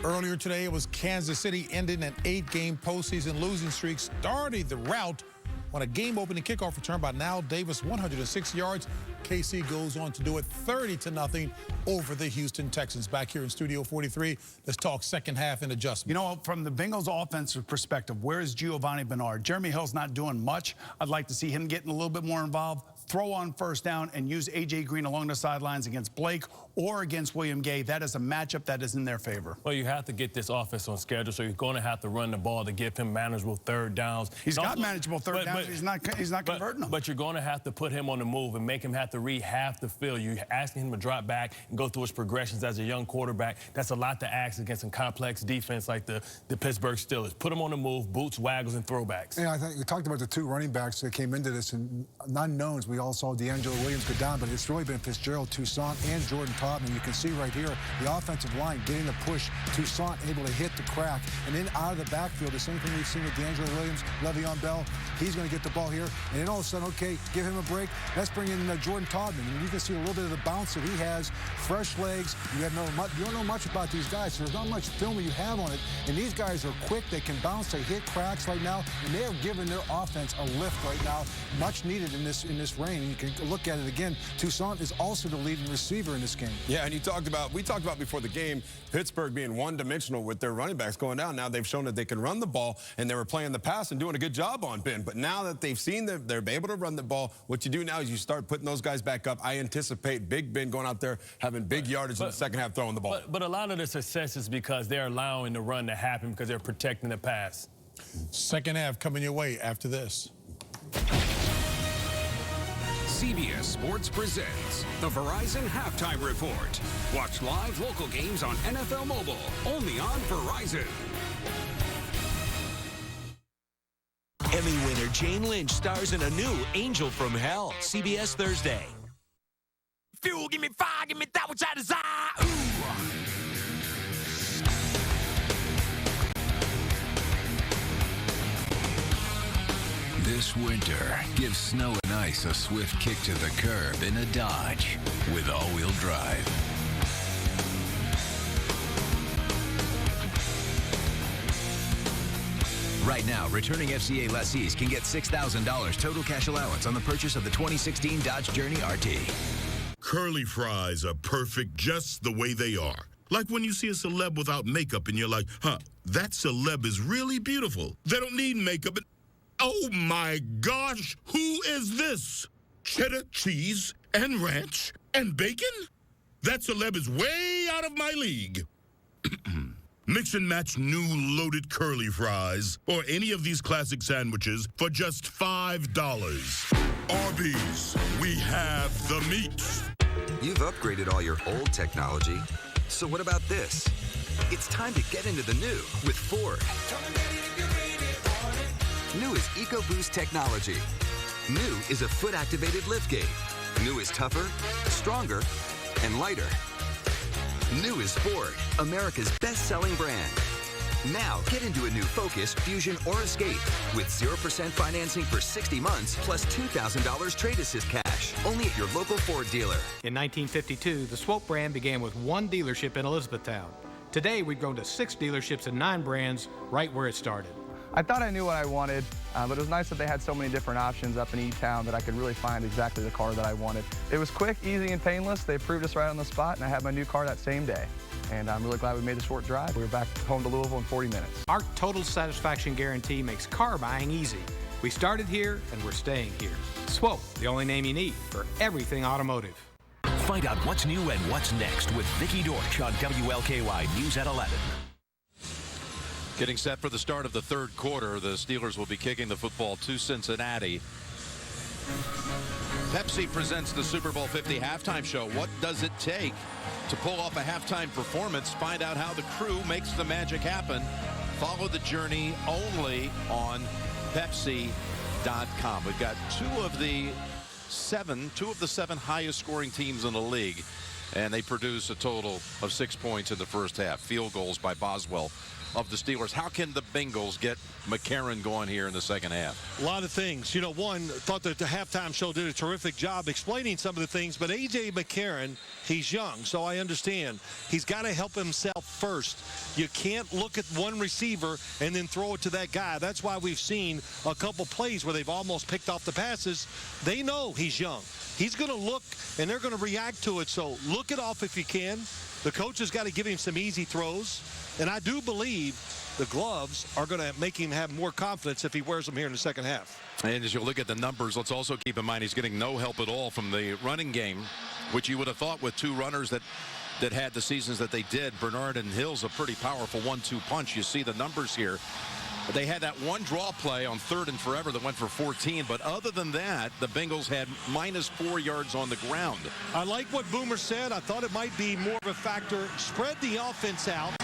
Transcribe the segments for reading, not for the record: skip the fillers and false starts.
Earlier today, it was Kansas City ending an 8-game postseason losing streak, starting the rout on a game-opening kickoff return by Nile Davis, 106 yards. KC goes on to do it 30-0 over the Houston Texans. Back here in Studio 43, let's talk second half and adjustment. You know, from the Bengals offensive perspective, where is Giovanni Bernard? Jeremy Hill's not doing much. I'd like to see him getting a little bit more involved, throw on first down, and use A.J. Green along the sidelines against Blake or against William Gay. That is a matchup that is in their favor. Well, you have to get this offense on schedule, so you're going to have to run the ball to give him manageable third downs. He's got manageable third downs. He's not converting them. But you're going to have to put him on the move and make him have to read half the field. You're asking him to drop back and go through his progressions as a young quarterback. That's a lot to ask against a complex defense like the Pittsburgh Steelers. Put him on the move, boots, waggles, and throwbacks. Yeah, I think we talked about the two running backs that came into this, and unknowns. We all saw D'Angelo Williams go down, but it's really been Fitzgerald, Toussaint, and Jordan Todman. You can see right here the offensive line getting the push. Toussaint able to hit the crack, and then out of the backfield, the same thing we've seen with D'Angelo Williams, Le'Veon Bell. He's going to get the ball here, and then all of a sudden, okay, give him a break. Let's bring in Jordan Todman, and you can see a little bit of the bounce that he has, fresh legs. You don't know much about these guys, so there's not much film you have on it. And these guys are quick. They can bounce. They hit cracks right now, and they are giving their offense a lift right now, much needed in this rain. And you can look at it again. Toussaint is also the leading receiver in this game. Yeah, and we talked about before the game, Pittsburgh being one-dimensional with their running backs going down. Now they've shown that they can run the ball, and they were playing the pass and doing a good job on Ben. But now that they've seen that they're able to run the ball, what you do now is you start putting those guys back up. I anticipate Big Ben going out there having big yardage in the second half throwing the ball. But a lot of the success is because they're allowing the run to happen because they're protecting the pass. Second half coming your way after this. CBS Sports presents the Verizon Halftime Report. Watch live local games on NFL Mobile, only on Verizon. Emmy winner Jane Lynch stars in a new Angel from Hell, CBS Thursday. Fuel, give me fire, give me that which I desire. Ooh. This winter, give snow and ice a swift kick to the curb in a Dodge with all-wheel drive. Right now, returning FCA lessees can get $6,000 total cash allowance on the purchase of the 2016 Dodge Journey RT. Curly fries are perfect just the way they are. Like when you see a celeb without makeup and you're like, huh, that celeb is really beautiful. They don't need makeup. Oh my gosh, who is this? Cheddar cheese and ranch and bacon? That celeb is way out of my league. Mix and match new loaded curly fries or any of these classic sandwiches for just $5. Arby's, we have the meats. You've upgraded all your old technology, so what about this? It's time to get into the new with Ford. New is EcoBoost technology. New is a foot-activated liftgate. New is tougher, stronger, and lighter. New is Ford, America's best-selling brand. Now, get into a new Focus, Fusion, or Escape with 0% financing for 60 months plus $2,000 trade assist cash. Only at your local Ford dealer. In 1952, the Swope brand began with one dealership in Elizabethtown. Today, we've grown to 6 dealerships and 9 brands right where it started. I thought I knew what I wanted, but it was nice that they had so many different options up in E-Town that I could really find exactly the car that I wanted. It was quick, easy, and painless. They approved us right on the spot, and I had my new car that same day. And I'm really glad we made the short drive. We were back home to Louisville in 40 minutes. Our total satisfaction guarantee makes car buying easy. We started here, and we're staying here. Swope, the only name you need for everything automotive. Find out what's new and what's next with Vicki Dorch on WLKY News at 11. Getting set for the start of the third quarter, the Steelers will be kicking the football to Cincinnati. Pepsi presents the Super Bowl 50 halftime show. What does it take to pull off a halftime performance? Find out how the crew makes the magic happen. Follow the journey only on Pepsi.com. We've got two of the seven highest scoring teams in the league and they produce a total of 6 points in the first half. Field goals by Boswell of the Steelers. How can the Bengals get McCarron going here in the second half? A lot of things. You know, one, thought that the halftime show did a terrific job explaining some of the things, but A.J. McCarron, he's young, so I understand. He's got to help himself first. You can't look at one receiver and then throw it to that guy. That's why we've seen a couple plays where they've almost picked off the passes. They know he's young. He's going to look, and they're going to react to it, so look it off if you can. The coach has got to give him some easy throws. And I do believe the gloves are going to make him have more confidence if he wears them here in the second half. And as you look at the numbers, let's also keep in mind he's getting no help at all from the running game, which you would have thought with two runners that had the seasons that they did. Bernard and Hill's a pretty powerful 1-2 punch. You see the numbers here. They had that one draw play on 3rd and forever that went for 14, but other than that, the Bengals had -4 yards on the ground. I like what Boomer said. I thought it might be more of a factor. Spread the offense out.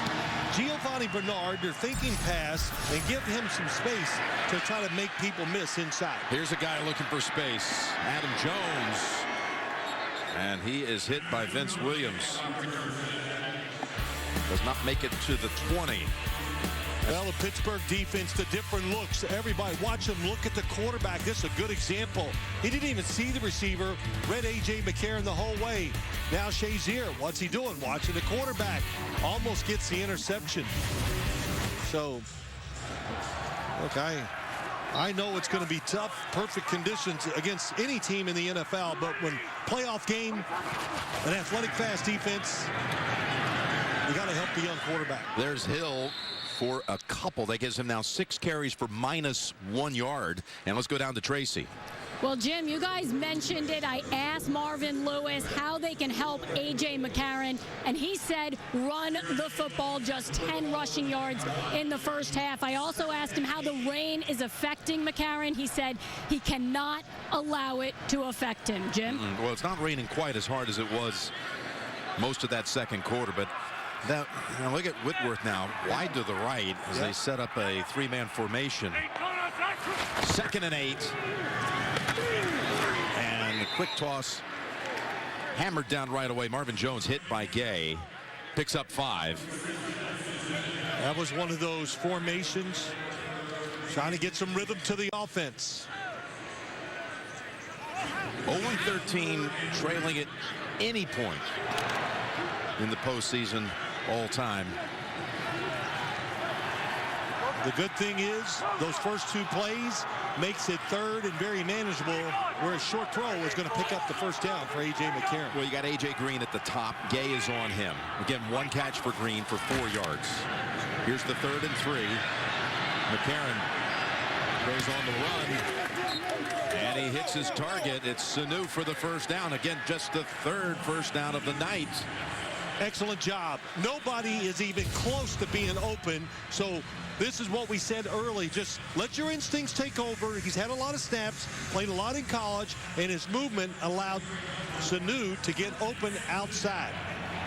Giovanni Bernard, they're thinking pass, and give him some space to try to make people miss inside. Here's a guy looking for space, Adam Jones, and he is hit by Vince Williams. Does not make it to the 20. Well, the Pittsburgh defense, the different looks. Everybody watch him look at the quarterback. This is a good example. He didn't even see the receiver. Read A.J. McCarron the whole way. Now Shazier, what's he doing? Watching the quarterback. Almost gets the interception. So, look, I know it's going to be tough, perfect conditions against any team in the NFL, but when playoff game, an athletic, fast defense, you got to help the young quarterback. There's Hill for a couple. That gives him now 6 carries for -1 yard. And let's go down to Tracy. Well, Jim, you guys mentioned it. I asked Marvin Lewis how they can help A.J. McCarron, and he said run the football, just 10 rushing yards in the first half. I also asked him how the rain is affecting McCarron. He said he cannot allow it to affect him. Jim? Well, it's not raining quite as hard as it was most of that second quarter, but now look at Whitworth now, wide to the right as they set up a 3-man formation. 2nd and 8. And a quick toss hammered down right away. Marvin Jones hit by Gay. Picks up 5. That was one of those formations trying to get some rhythm to the offense. 0-13, trailing at any point in the postseason all time. The good thing is those first 2 plays makes it 3rd and very manageable, where a short throw is going to pick up the first down for A.J. McCarron. Well, you got A.J. Green at the top. Gay is on him. Again, 1 catch for Green for 4 yards. Here's the 3rd and 3. McCarron goes on the run, and he hits his target. It's Sanu for the first down. Again, just the 3rd first down of the night. Excellent job. Nobody is even close to being open, so this is what we said early. Just let your instincts take over. He's had a lot of snaps, played a lot in college, and his movement allowed Sanu to get open outside.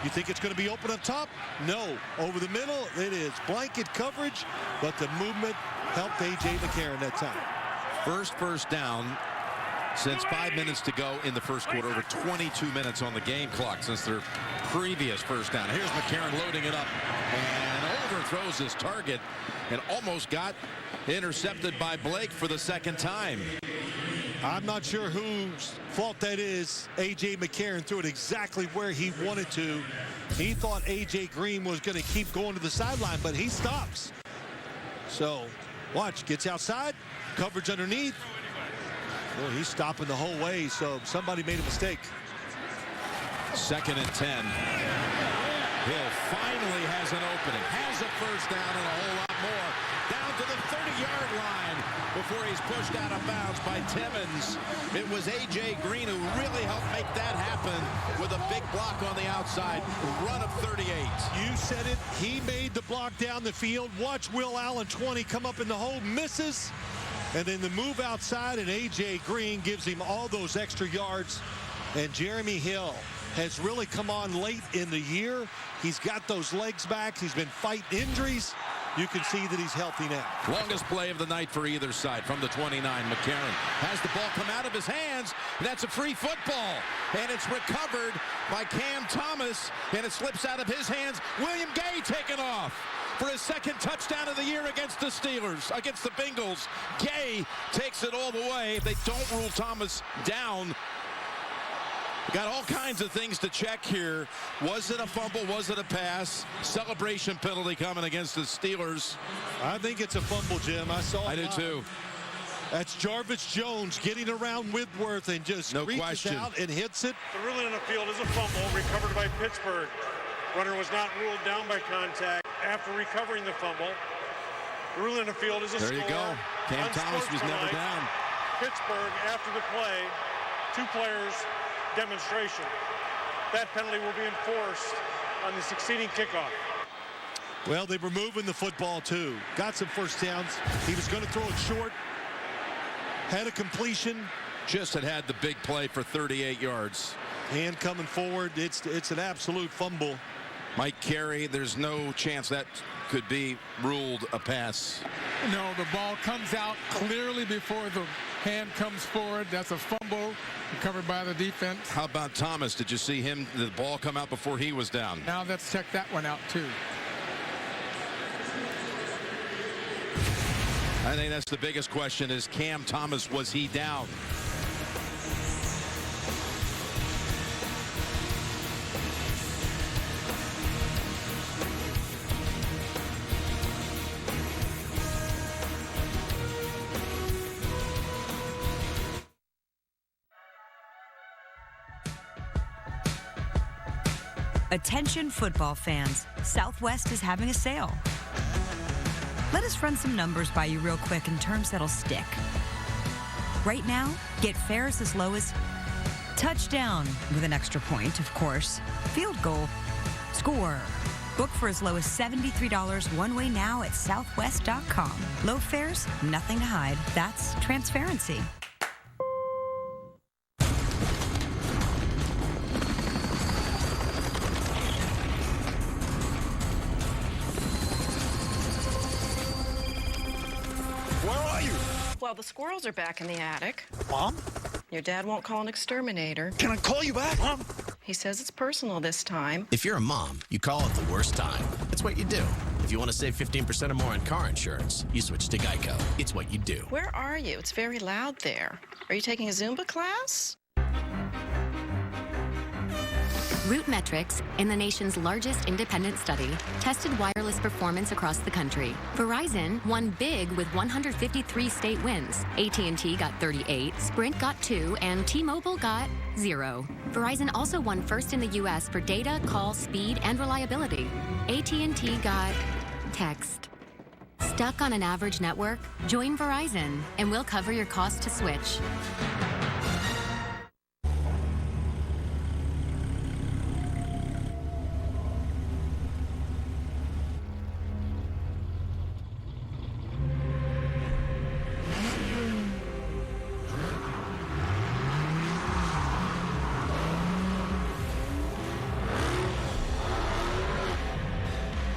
You think it's going to be open up top? No. Over the middle, it is blanket coverage, but the movement helped A.J. McCarron that time. First down since 5 minutes to go in the first quarter. Over 22 minutes on the game clock since their previous first down. Here's McCarron loading it up and overthrows his target and almost got intercepted by Blake for the 2nd time. I'm not sure whose fault that is. A.J. McCarron threw it exactly where he wanted to. He thought A.J. Green was going to keep going to the sideline, but he stops. So, watch, gets outside, coverage underneath. Well, he's stopping the whole way, so somebody made a mistake. 2nd and 10. Hill finally has an opening, has a first down and a whole lot more. Down to the 30-yard line before he's pushed out of bounds by Timmons. It was A.J. Green who really helped make that happen with a big block on the outside. Run of 38. You said it. He made the block down the field. Watch Will Allen, 20, come up in the hole, misses. And then the move outside, and A.J. Green gives him all those extra yards. And Jeremy Hill has really come on late in the year. He's got those legs back. He's been fighting injuries. you can see that he's healthy now. Longest play of the night for either side from the 29. McCarron has the ball come out of his hands. That's a free football, and it's recovered by Cam Thomas, and it slips out of his hands. William Gay taken off for his second touchdown of the year against the Steelers, against the Bengals. Gay takes it all the way. They don't rule Thomas down. Got all kinds of things to check here. Was it a fumble? Was it a pass? Celebration penalty coming against the Steelers. I think it's a fumble, Jim. I saw it. I do too. That's Jarvis Jones getting around Whitworth and just reaches out and hits it. The ruling on the field is a fumble recovered by Pittsburgh. Runner was not ruled down by contact after recovering the fumble. The ruling on the field is a score. There you go. Cam Thomas was never down. Pittsburgh, after the play, 2 players demonstration. That penalty will be enforced on the succeeding kickoff. Well, they were moving the football too. Got some first downs. He was going to throw it short. Had a completion. Just had the big play for 38 yards. And coming forward, it's an absolute fumble. Mike Carey, there's no chance that could be ruled a pass. No, the ball comes out clearly before the hand comes forward. That's a fumble recovered by the defense. How about Thomas? Did you see him, the ball come out before he was down? Now let's check that one out too. I think that's the biggest question is Cam Thomas, was he down? Attention football fans, Southwest is having a sale. Let us run some numbers by you real quick in terms that'll stick. Right now, get fares as low as touchdown with an extra point, of course, field goal, score. Book for as low as $73 one way now at southwest.com. Low fares, nothing to hide. That's transparency. Well, the squirrels are back in the attic. Mom? Your dad won't call an exterminator. Can I call you back, Mom? He says it's personal this time. If you're a mom, you call it the worst time. It's what you do. If you want to save 15% or more on car insurance, you switch to Geico. It's what you do. Where are you? It's very loud there. Are you taking a Zumba class? RootMetrics, in the nation's largest independent study, tested wireless performance across the country. Verizon won big with 153 state wins. AT&T got 38, Sprint got 2, and T-Mobile got 0. Verizon also won first in the U.S. for data, call, speed, and reliability. AT&T got text. Stuck on an average network? Join Verizon, and we'll cover your cost to switch.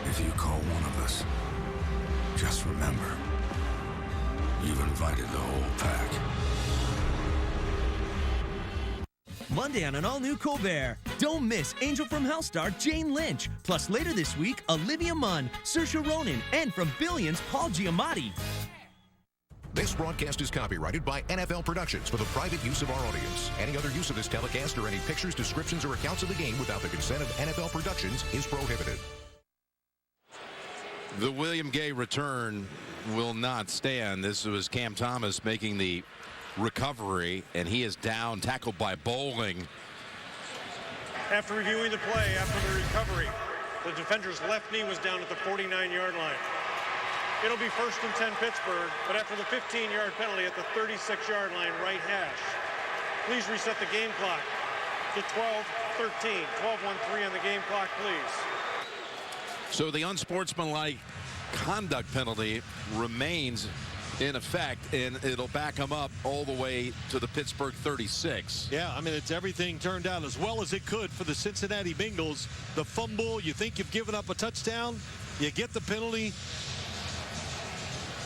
If you call one of us, just remember, you've invited the whole pack. Monday on an all-new Colbert. Don't miss Angel from Hell star Jane Lynch. Plus later this week, Olivia Munn, Saoirse Ronan, and from Billions, Paul Giamatti. This broadcast is copyrighted by NFL Productions for the private use of our audience. Any other use of this telecast or any pictures, descriptions, or accounts of the game without the consent of NFL Productions is prohibited. The William Gay return will not stand. This was Cam Thomas making the recovery, and he is down, tackled by Bowling. After reviewing the play, after the recovery, the defender's left knee was down at the 49-yard line. It'll be 1st and 10 Pittsburgh, but after the 15-yard penalty at the 36-yard line, right hash. Please reset the game clock to 12-13. 12-1-3 on the game clock, please. So the unsportsmanlike conduct penalty remains in effect, and it'll back him up all the way to the Pittsburgh 36. Yeah, I mean, it's everything turned out as well as it could for the Cincinnati Bengals. The fumble, you think you've given up a touchdown, you get the penalty,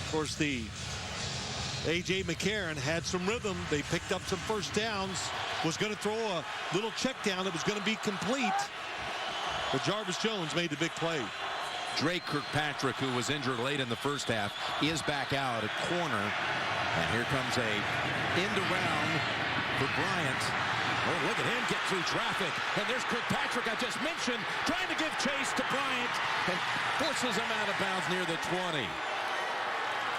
Of course, the A.J. McCarron had some rhythm. They picked up some first downs. Was going to throw a little check down that was going to be complete. But Jarvis Jones made the big play. Drake Kirkpatrick, who was injured late in the first half, is back out at corner. And here comes a end around for Bryant. Oh, look at him get through traffic. And there's Kirkpatrick I just mentioned, trying to give chase to Bryant and forces him out of bounds near the 20.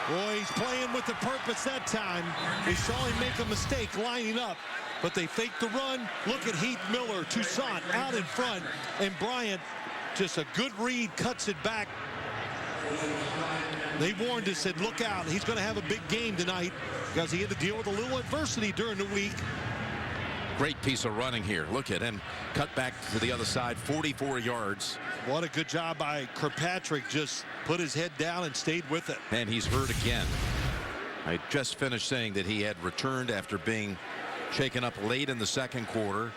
Boy, he's playing with the purpose that time. We saw him make a mistake lining up, but they faked the run. Look at Heath Miller, Toussaint out in front, and Bryant, just a good read, cuts it back. They warned us, said, look out, he's going to have a big game tonight because he had to deal with a little adversity during the week. Great piece of running here. Look at him cut back to the other side, 44 yards. What a good job by Kirkpatrick. Just put his head down and stayed with it. And he's hurt again. I just finished saying that he had returned after being shaken up late in the second quarter.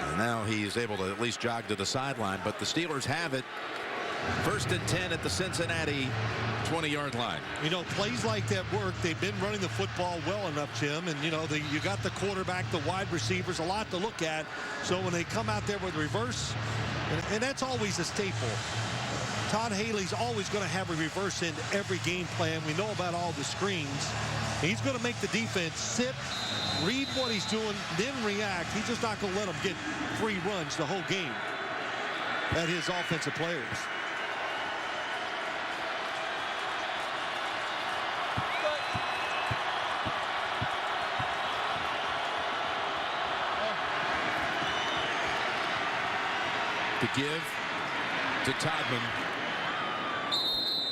And now he's able to at least jog to the sideline. But the Steelers have it. 1st and 10 at the Cincinnati 20-yard line. You know, plays like that work. They've been running the football well enough, Jim. And, you know, you got the quarterback, the wide receivers, a lot to look at. So when they come out there with reverse, and that's always a staple. Todd Haley's always going to have a reverse in every game plan. We know about all the screens. He's going to make the defense sit, read what he's doing, then react. He's just not going to let them get free runs the whole game at his offensive players. To give to Todman.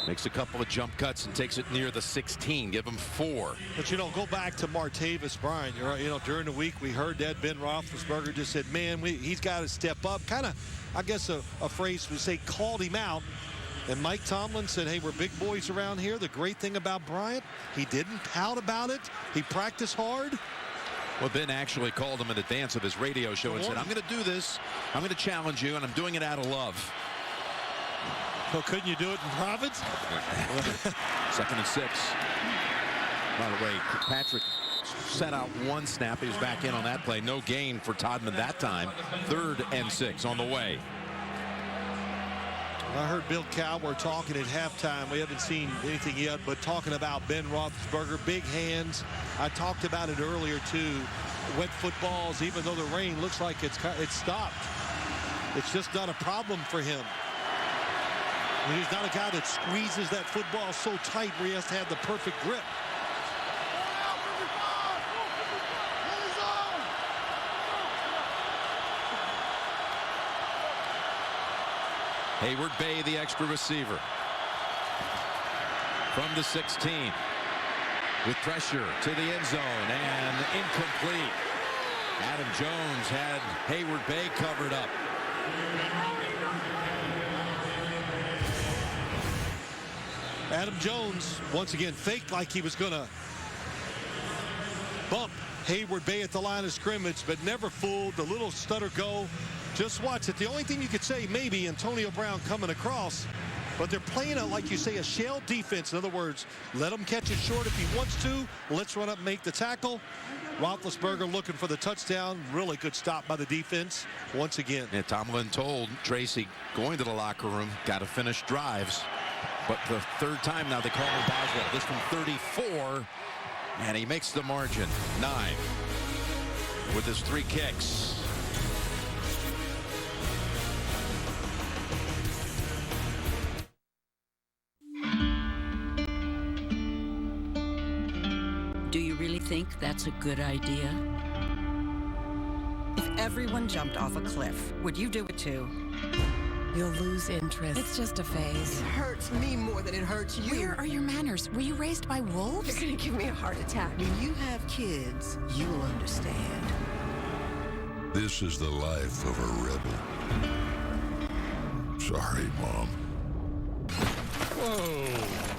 Makes a couple of jump cuts and takes it near the 16. Give him 4. But, you know, go back to Martavis Bryant. You know, during the week we heard that Ben Roethlisberger just said, man, he's got to step up. Kind of, I guess a phrase would say, called him out. And Mike Tomlin said, hey, we're big boys around here. The great thing about Bryant, he didn't pout about it. He practiced hard. Well, Ben actually called him in advance of his radio show and said, I'm going to do this. I'm going to challenge you, and I'm doing it out of love. Well, couldn't you do it in Providence? 2nd and 6. By the way, Patrick set out one snap. He was back in on that play. No gain for Todman that time. 3rd and 6 on the way. I heard Bill Cowher talking at halftime. We haven't seen anything yet, but talking about Ben Roethlisberger, big hands. I talked about it earlier, too. Wet footballs, even though the rain looks like it's stopped. It's just not a problem for him. He's not a guy that squeezes that football so tight where he has to have the perfect grip. Hayward Bay, the extra receiver. From the 16. With pressure to the end zone and incomplete. Adam Jones had Hayward Bay covered up. Adam Jones, once again, faked like he was going to bump Hayward Bay at the line of scrimmage, but never fooled. The little stutter go. Just watch it. The only thing you could say, maybe Antonio Brown coming across, but they're playing like you say, a shell defense. In other words, let him catch it short if he wants to. Let's run up and make the tackle. Roethlisberger looking for the touchdown. Really good stop by the defense once again. And Tomlin told Tracy, going to the locker room, got to finish drives. But the 3rd time now they call him Boswell. This from 34, and he makes the margin. 9 with his 3 kicks. Do you really think that's a good idea? If everyone jumped off a cliff, would you do it too? You'll lose interest. It's just a phase. It hurts me more than it hurts you. Where are your manners? Were you raised by wolves? You're gonna give me a heart attack. When you have kids, you'll understand. This is the life of a rebel. Sorry, Mom. Whoa.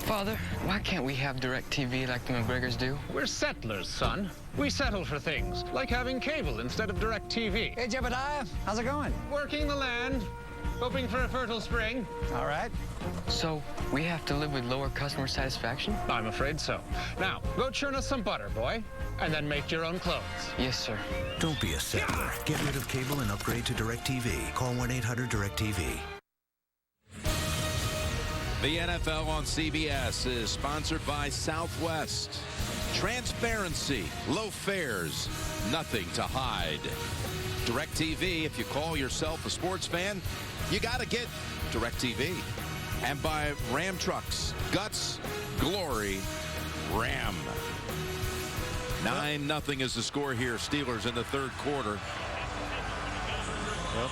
Father, why can't we have DirecTV like the McGregors do? We're settlers, son. We settle for things, like having cable instead of DirecTV. Hey, Jebediah, how's it going? Working the land. Hoping for a fertile spring. All right. So we have to live with lower customer satisfaction? I'm afraid so. Now, go churn us some butter, boy, and then make your own clothes. Yes, sir. Don't be a settler. Get rid of cable and upgrade to DirecTV. Call 1-800-DirecTV. The NFL on CBS is sponsored by Southwest. Transparency, low fares, nothing to hide. DirecTV, if you call yourself a sports fan, you got to get DirecTV. And by Ram Trucks, guts, glory, Ram. 9-0 is the score here. Steelers in the third quarter. Well,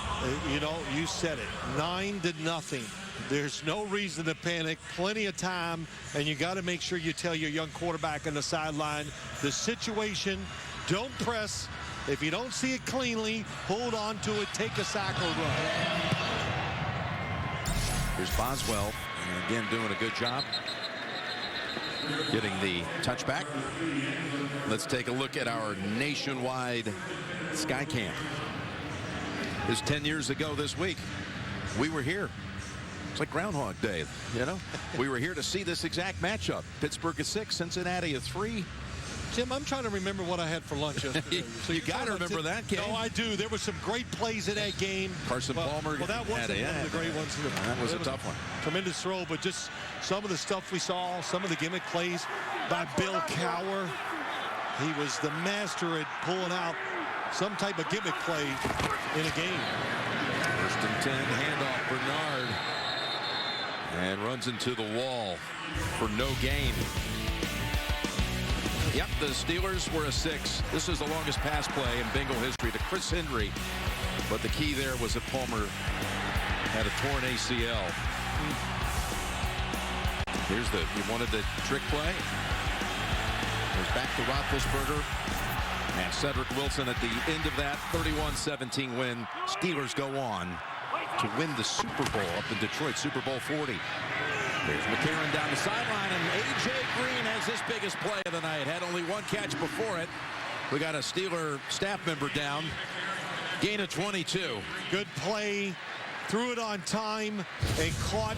you know, you said it. 9-0. There's no reason to panic. Plenty of time, and you got to make sure you tell your young quarterback on the sideline the situation. Don't press. If you don't see it cleanly, hold on to it. Take a sack or run. Here's Boswell, again doing a good job getting the touchback. Let's take a look at our nationwide Sky Camp. It was 10 years ago this week. We were here. It's like Groundhog Day, you know? We were here to see this exact matchup. Pittsburgh at 6, Cincinnati at 3. Jim, I'm trying to remember what I had for lunch yesterday. So you got to remember that game. No, I do. There were some great plays in that game. Carson Palmer. Well, that wasn't one of the great ones. That was a tough one. Tremendous throw, but just some of the stuff we saw, some of the gimmick plays by Bill Cowher. He was the master at pulling out some type of gimmick play in a game. 1st and 10, handoff Bernard. And runs into the wall for no gain. Yep, the Steelers were a 6. This is the longest pass play in Bengal history to Chris Henry. But the key there was that Palmer had a torn ACL. Here's you wanted the trick play. Goes back to Roethlisberger. And Cedric Wilson at the end of that 31-17 win. Steelers go on to win the Super Bowl up in Detroit, Super Bowl 40. Here's McCarron down the sideline, and A.J. Green has his biggest play of the night. Had only one catch before it. We got a Steeler staff member down. Gain of 22. Good play. Threw it on time and caught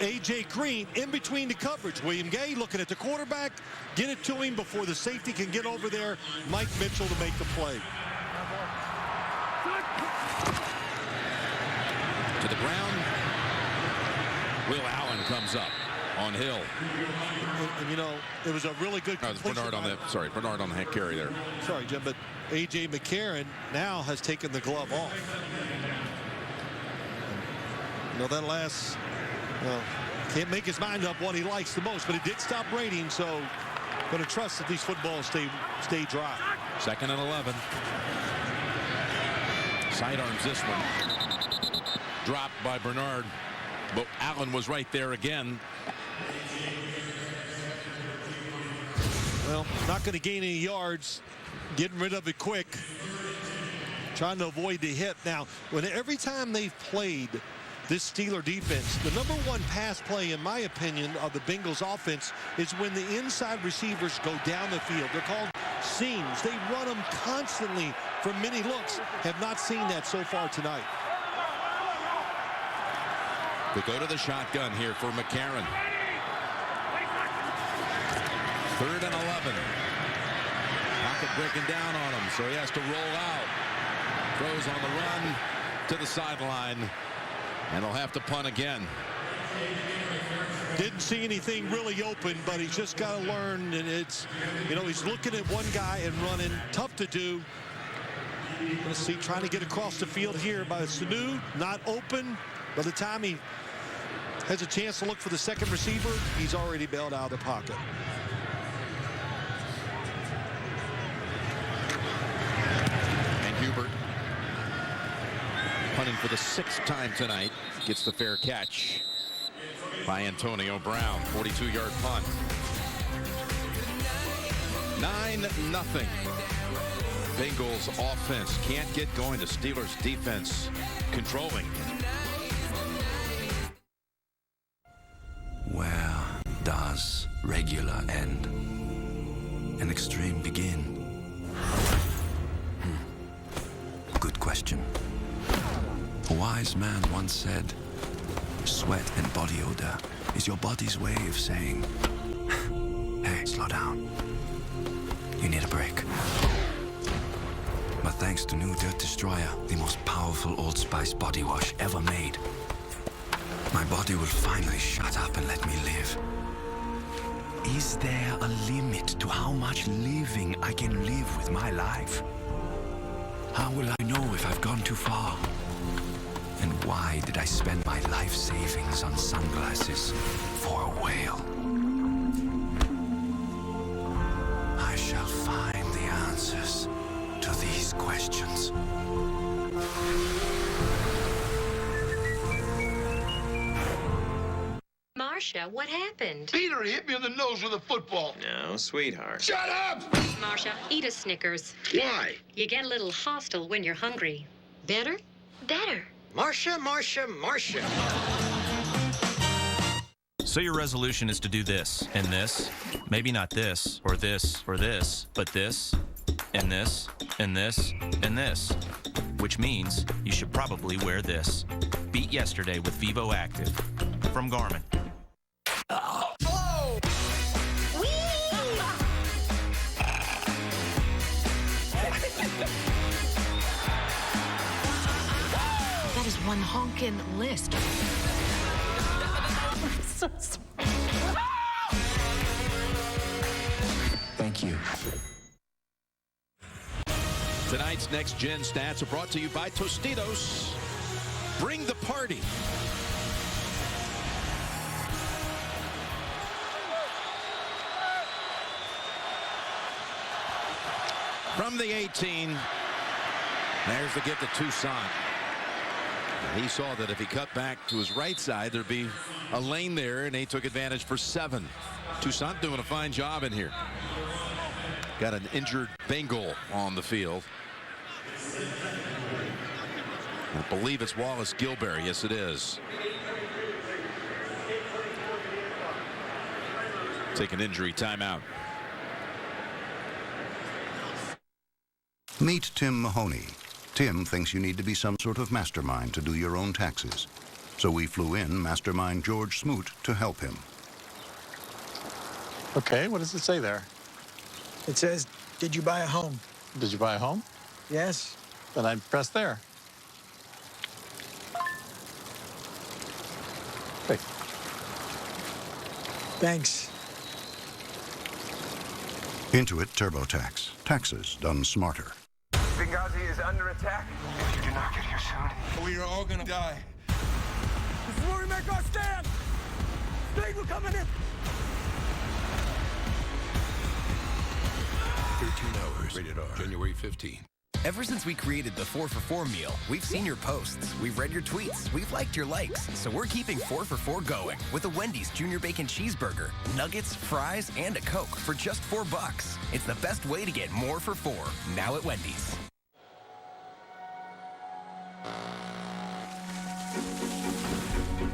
A.J. Green in between the coverage. William Gay looking at the quarterback. Get it to him before the safety can get over there. Mike Mitchell to make the play. To the ground. Will Allen comes up on Hill. And, you know, it was a really good Bernard on the Bernard on the carry there. Sorry, Jim, but A.J. McCarron now has taken the glove off. You know, that last, well, can't make his mind up what he likes the most, but it did stop raining, so going to trust that these footballs stay dry. 2nd and 11. Sidearms this one. Dropped by Bernard. But Allen was right there again. Well, not going to gain any yards. Getting rid of it quick. Trying to avoid the hit. Now, every time they've played this Steeler defense, the #1 pass play, in my opinion, of the Bengals offense is when the inside receivers go down the field. They're called seams. They run them constantly from many looks. Have not seen that so far tonight. They go to the shotgun here for McCarron. 3rd and 11. Pocket breaking down on him, so he has to roll out. Throws on the run to the sideline, and they'll have to punt again. Didn't see anything really open, but he's just got to learn, and it's, you know, he's looking at one guy and running. Tough to do. Let's see, trying to get across the field here by Sanu. Not open. By the time he has a chance to look for the second receiver, he's already bailed out of the pocket. And Hubert, punting for the 6th time tonight, gets the fair catch by Antonio Brown. 42-yard punt. 9-0. Bengals offense can't get going. The Steelers defense controlling. Where does regular end and extreme begin? Good question. A wise man once said, sweat and body odor is your body's way of saying, hey, slow down. You need a break. But thanks to new Dirt Destroyer, the most powerful Old Spice body wash ever made, my body will finally shut up and let me live. Is there a limit to how much living I can live with my life? How will I know if I've gone too far? And why did I spend my life savings on sunglasses for a whale? I shall find the answers to these questions. Marcia, what happened? Peter hit me in the nose with a football. No, sweetheart. Shut up! Marcia, eat a Snickers. Why? You get a little hostile when you're hungry. Better? Better. Marcia, Marcia, Marcia. So your resolution is to do this, and this, maybe not this, or this, or this, but this, and this, and this, and this, which means you should probably wear this. Beat yesterday with Vivo Active from Garmin. Oh! That is one honkin' list. Thank you. Tonight's Next Gen Stats are brought to you by Tostitos. Bring the party. From the 18, there's the give to Toussaint. He saw that if he cut back to his right side, there'd be a lane there, and he took advantage for 7. Toussaint doing a fine job in here. Got an injured Bengal on the field. I believe it's Wallace Gilberry. Yes, it is. Take an injury timeout. Meet Tim Mahoney. Tim thinks you need to be some sort of mastermind to do your own taxes. So we flew in Mastermind George Smoot to help him. Okay, what does it say there? It says, did you buy a home? Did you buy a home? Yes. Then I'd press there. Wait. Thanks. Intuit TurboTax. Taxes done smarter. Benghazi is under attack. If you do not get here soon, we are all gonna die. Before we make our stand, State will come in. 13 hours. Rated R. January 15th. Ever since we created the 4 for 4 meal, we've seen your posts, we've read your tweets, we've liked your likes. So we're keeping 4 for 4 going with a Wendy's Junior Bacon Cheeseburger, nuggets, fries, and a Coke for just $4. It's the best way to get more for 4, now at Wendy's.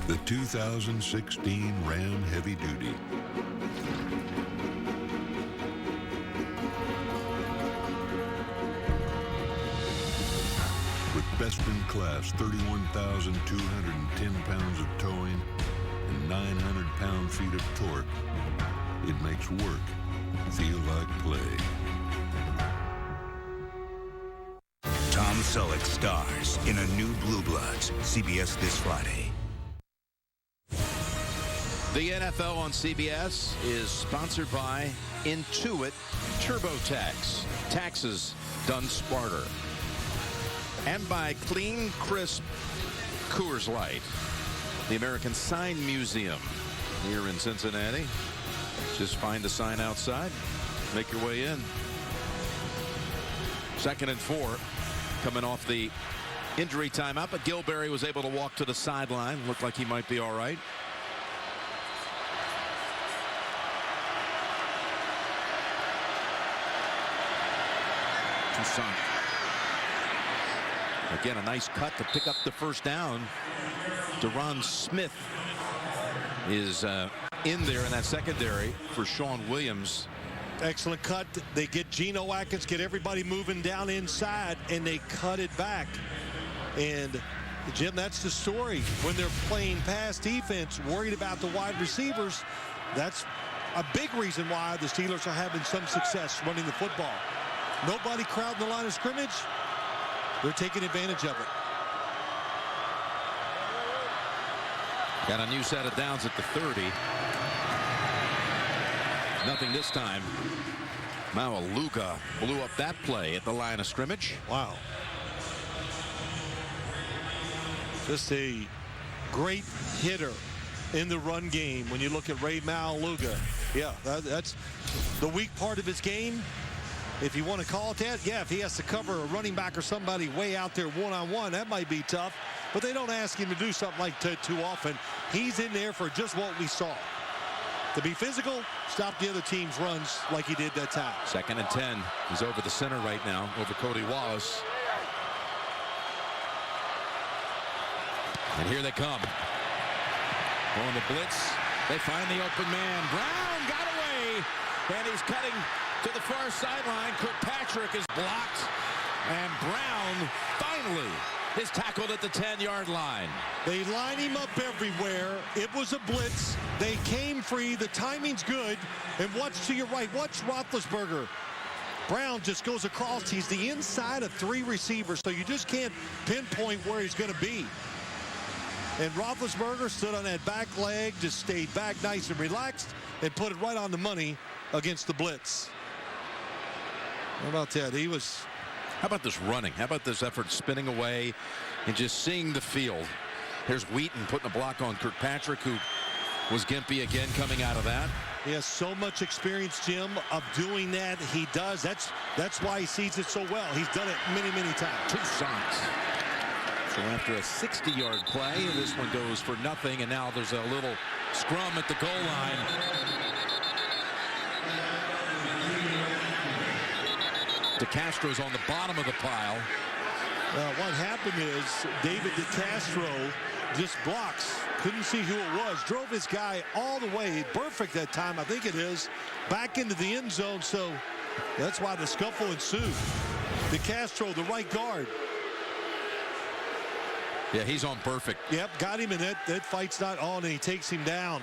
The 2016 Ram Heavy Duty. With best-in-class 31,210 pounds of towing and 900 pound-feet of torque, it makes work feel like play. Tom Selleck stars in a new Blue Bloods. CBS this Friday. The NFL on CBS is sponsored by Intuit TurboTax. Taxes done smarter. And by Clean Crisp Coors Light. The American Sign Museum here in Cincinnati. Just find the sign outside. Make your way in. 2nd and 4. Coming off the injury timeout, but Gilberry was able to walk to the sideline. Looked like he might be all right. Toussaint. Again, a nice cut to pick up the first down. Deron Smith is in there in that secondary for Sean Williams. Excellent cut. They get Geno Atkins, get everybody moving down inside, and they cut it back. And Jim, that's the story. When they're playing pass defense, worried about the wide receivers, that's a big reason why the Steelers are having some success running the football. Nobody crowding the line of scrimmage. They're taking advantage of it. Got a new set of downs at the 30. Nothing this time. Maualuga blew up that play at the line of scrimmage. Wow. Just a great hitter in the run game when you look at Ray Maualuga. Yeah, that's the weak part of his game. If you want to call it that, yeah, if he has to cover a running back or somebody way out there one-on-one, that might be tough. But they don't ask him to do something like that too often. He's in there for just what we saw. To be physical, stop the other team's runs like he did that time. 2nd and 10. He's over the center right now, over Cody Wallace. And here they come. Going to blitz. They find the open man. Brown got away. And he's cutting to the far sideline. Kirkpatrick is blocked. And Brown finally is tackled at the 10-yard line. They line him up everywhere. It was a blitz. They came free. The timing's good. And watch to your right. Watch Roethlisberger. Brown just goes across. He's the inside of 3 receivers, so you just can't pinpoint where he's going to be. And Roethlisberger stood on that back leg, just stayed back nice and relaxed, and put it right on the money against the blitz. How about that? How about this running? How about this effort spinning away and just seeing the field? Here's Wheaton putting a block on Kirkpatrick, who was gimpy again coming out of that. He has so much experience, Jim, of doing that. He does. That's why he sees it so well. He's done it many, many times. 2 shots. So after a 60-yard play, this one goes for nothing, and now there's a little scrum at the goal line. DeCastro's on the bottom of the pile. What happened is David DeCastro just blocks. Couldn't see who it was. Drove his guy all the way. Perfect that time, I think it is. Back into the end zone, so that's why the scuffle ensued. DeCastro, the right guard. Yeah, he's on perfect. Yep, got him, and that fight's not on, and he takes him down.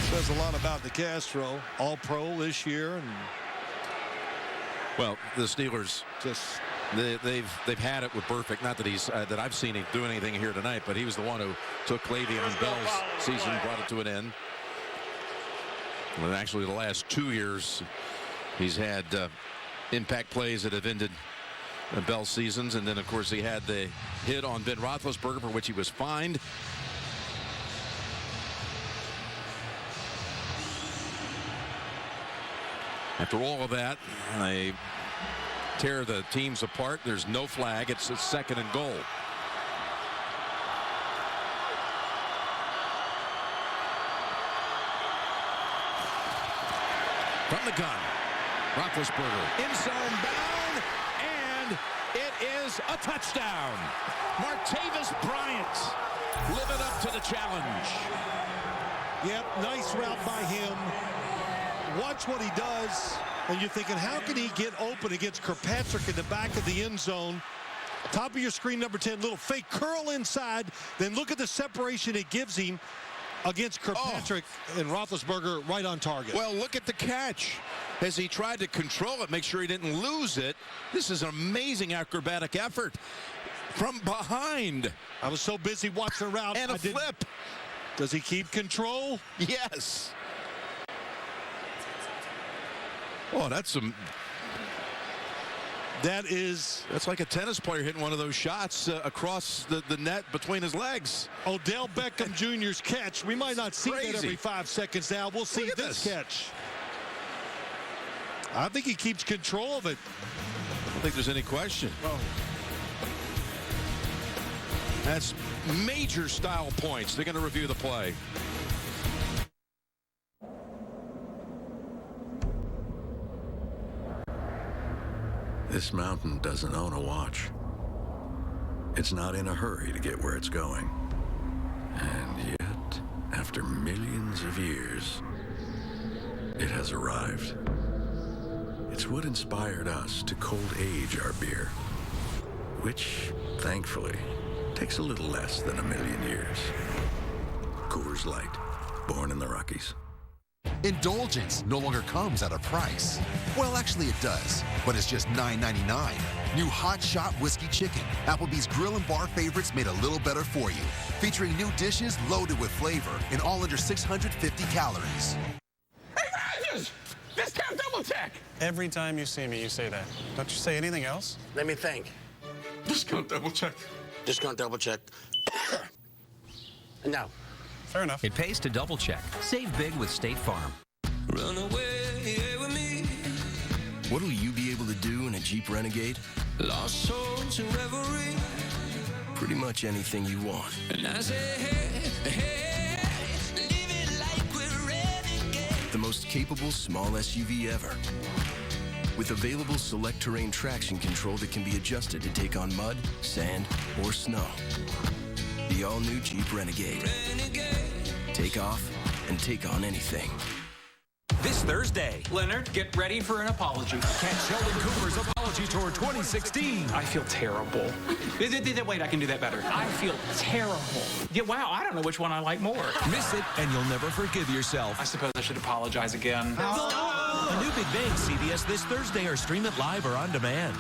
Says a lot about DeCastro, all-pro this year, and well, the Steelers just they've had it with Burfict. Not that he's that I've seen him do anything here tonight, but he was the one who took Le'Veon Bell's season, brought it to an end. Well, actually, the last 2 years, he's had impact plays that have ended Bell's seasons, and then of course he had the hit on Ben Roethlisberger, for which he was fined. After all of that, they tear the teams apart. There's no flag. It's a 2nd and goal. From the gun, Roethlisberger in zone bound, and it is a touchdown. Martavis Bryant living up to the challenge. Yep, nice route by him. Watch what he does, and you're thinking, how can he get open against Kirkpatrick in the back of the end zone? Top of your screen, number 10, little fake curl inside. Then look at the separation it gives him against Kirkpatrick, and Roethlisberger right on target. Well, look at the catch. As he tried to control it, make sure he didn't lose it. This is an amazing acrobatic effort from behind. I was so busy watching the route. And a flip. Does he keep control? Yes. Oh, that's like a tennis player hitting one of those shots across the net between his legs. Odell Beckham Jr.'s catch. We might not see that every 5 seconds now. We'll see this catch. I think he keeps control of it. I don't think there's any question. Oh. That's major style points. They're going to review the play. This mountain doesn't own a watch. It's not in a hurry to get where it's going. And yet, after millions of years, it has arrived. It's what inspired us to cold age our beer, which, thankfully, takes a little less than 1,000,000 years. Coors Light, born in the Rockies. Indulgence no longer comes at a price. Well, actually it does, but it's just $9.99. New Hot Shot Whiskey Chicken, Applebee's grill and bar favorites made a little better for you. Featuring new dishes loaded with flavor and all under 650 calories. Hey, Rogers! Discount double check! Every time you see me, you say that. Don't you say anything else? Let me think. Discount double check. Discount double check. No. Fair enough. It pays to double check. Save big with State Farm. Run away with me. What'll you be able to do in a Jeep Renegade? Lost souls in reverie. Pretty much anything you want. And I say, hey, hey, live it like we're renegade. The most capable small SUV ever. With available select terrain traction control that can be adjusted to take on mud, sand, or snow. The all-new Jeep Renegade. Take off and take on anything. This Thursday, Leonard, get ready for an apology. Catch Sheldon Cooper's Apology Tour 2016. I feel terrible. Wait, I can do that better. I feel terrible. Yeah, wow, I don't know which one I like more. Miss it, and you'll never forgive yourself. I suppose I should apologize again. A new Big Bang CBS this Thursday, or stream it live or on demand.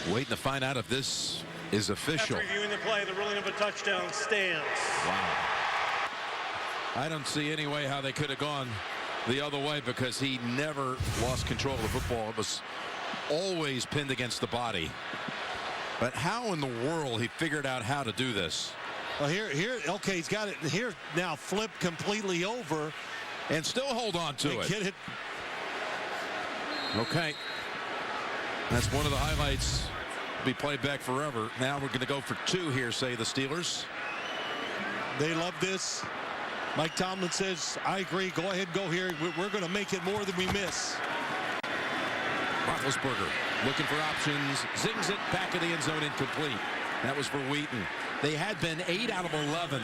Waiting to find out if this is official. After reviewing the play, the ruling of a touchdown stands. Wow. I don't see any way how they could have gone the other way, because he never lost control of the football. It was always pinned against the body. But how in the world he figured out how to do this? Well, okay, he's got it here now, flipped completely over. And still hold on to it. Get it. Okay. That's one of the highlights. Be played back forever. Now we're going to go for two here, say the Steelers. They love this. Mike Tomlin says, I agree, go ahead, go here. We're going to make it more than we miss. Roethlisberger looking for options, zings it back of the end zone, incomplete. That was for Wheaton. They had been 8 out of 11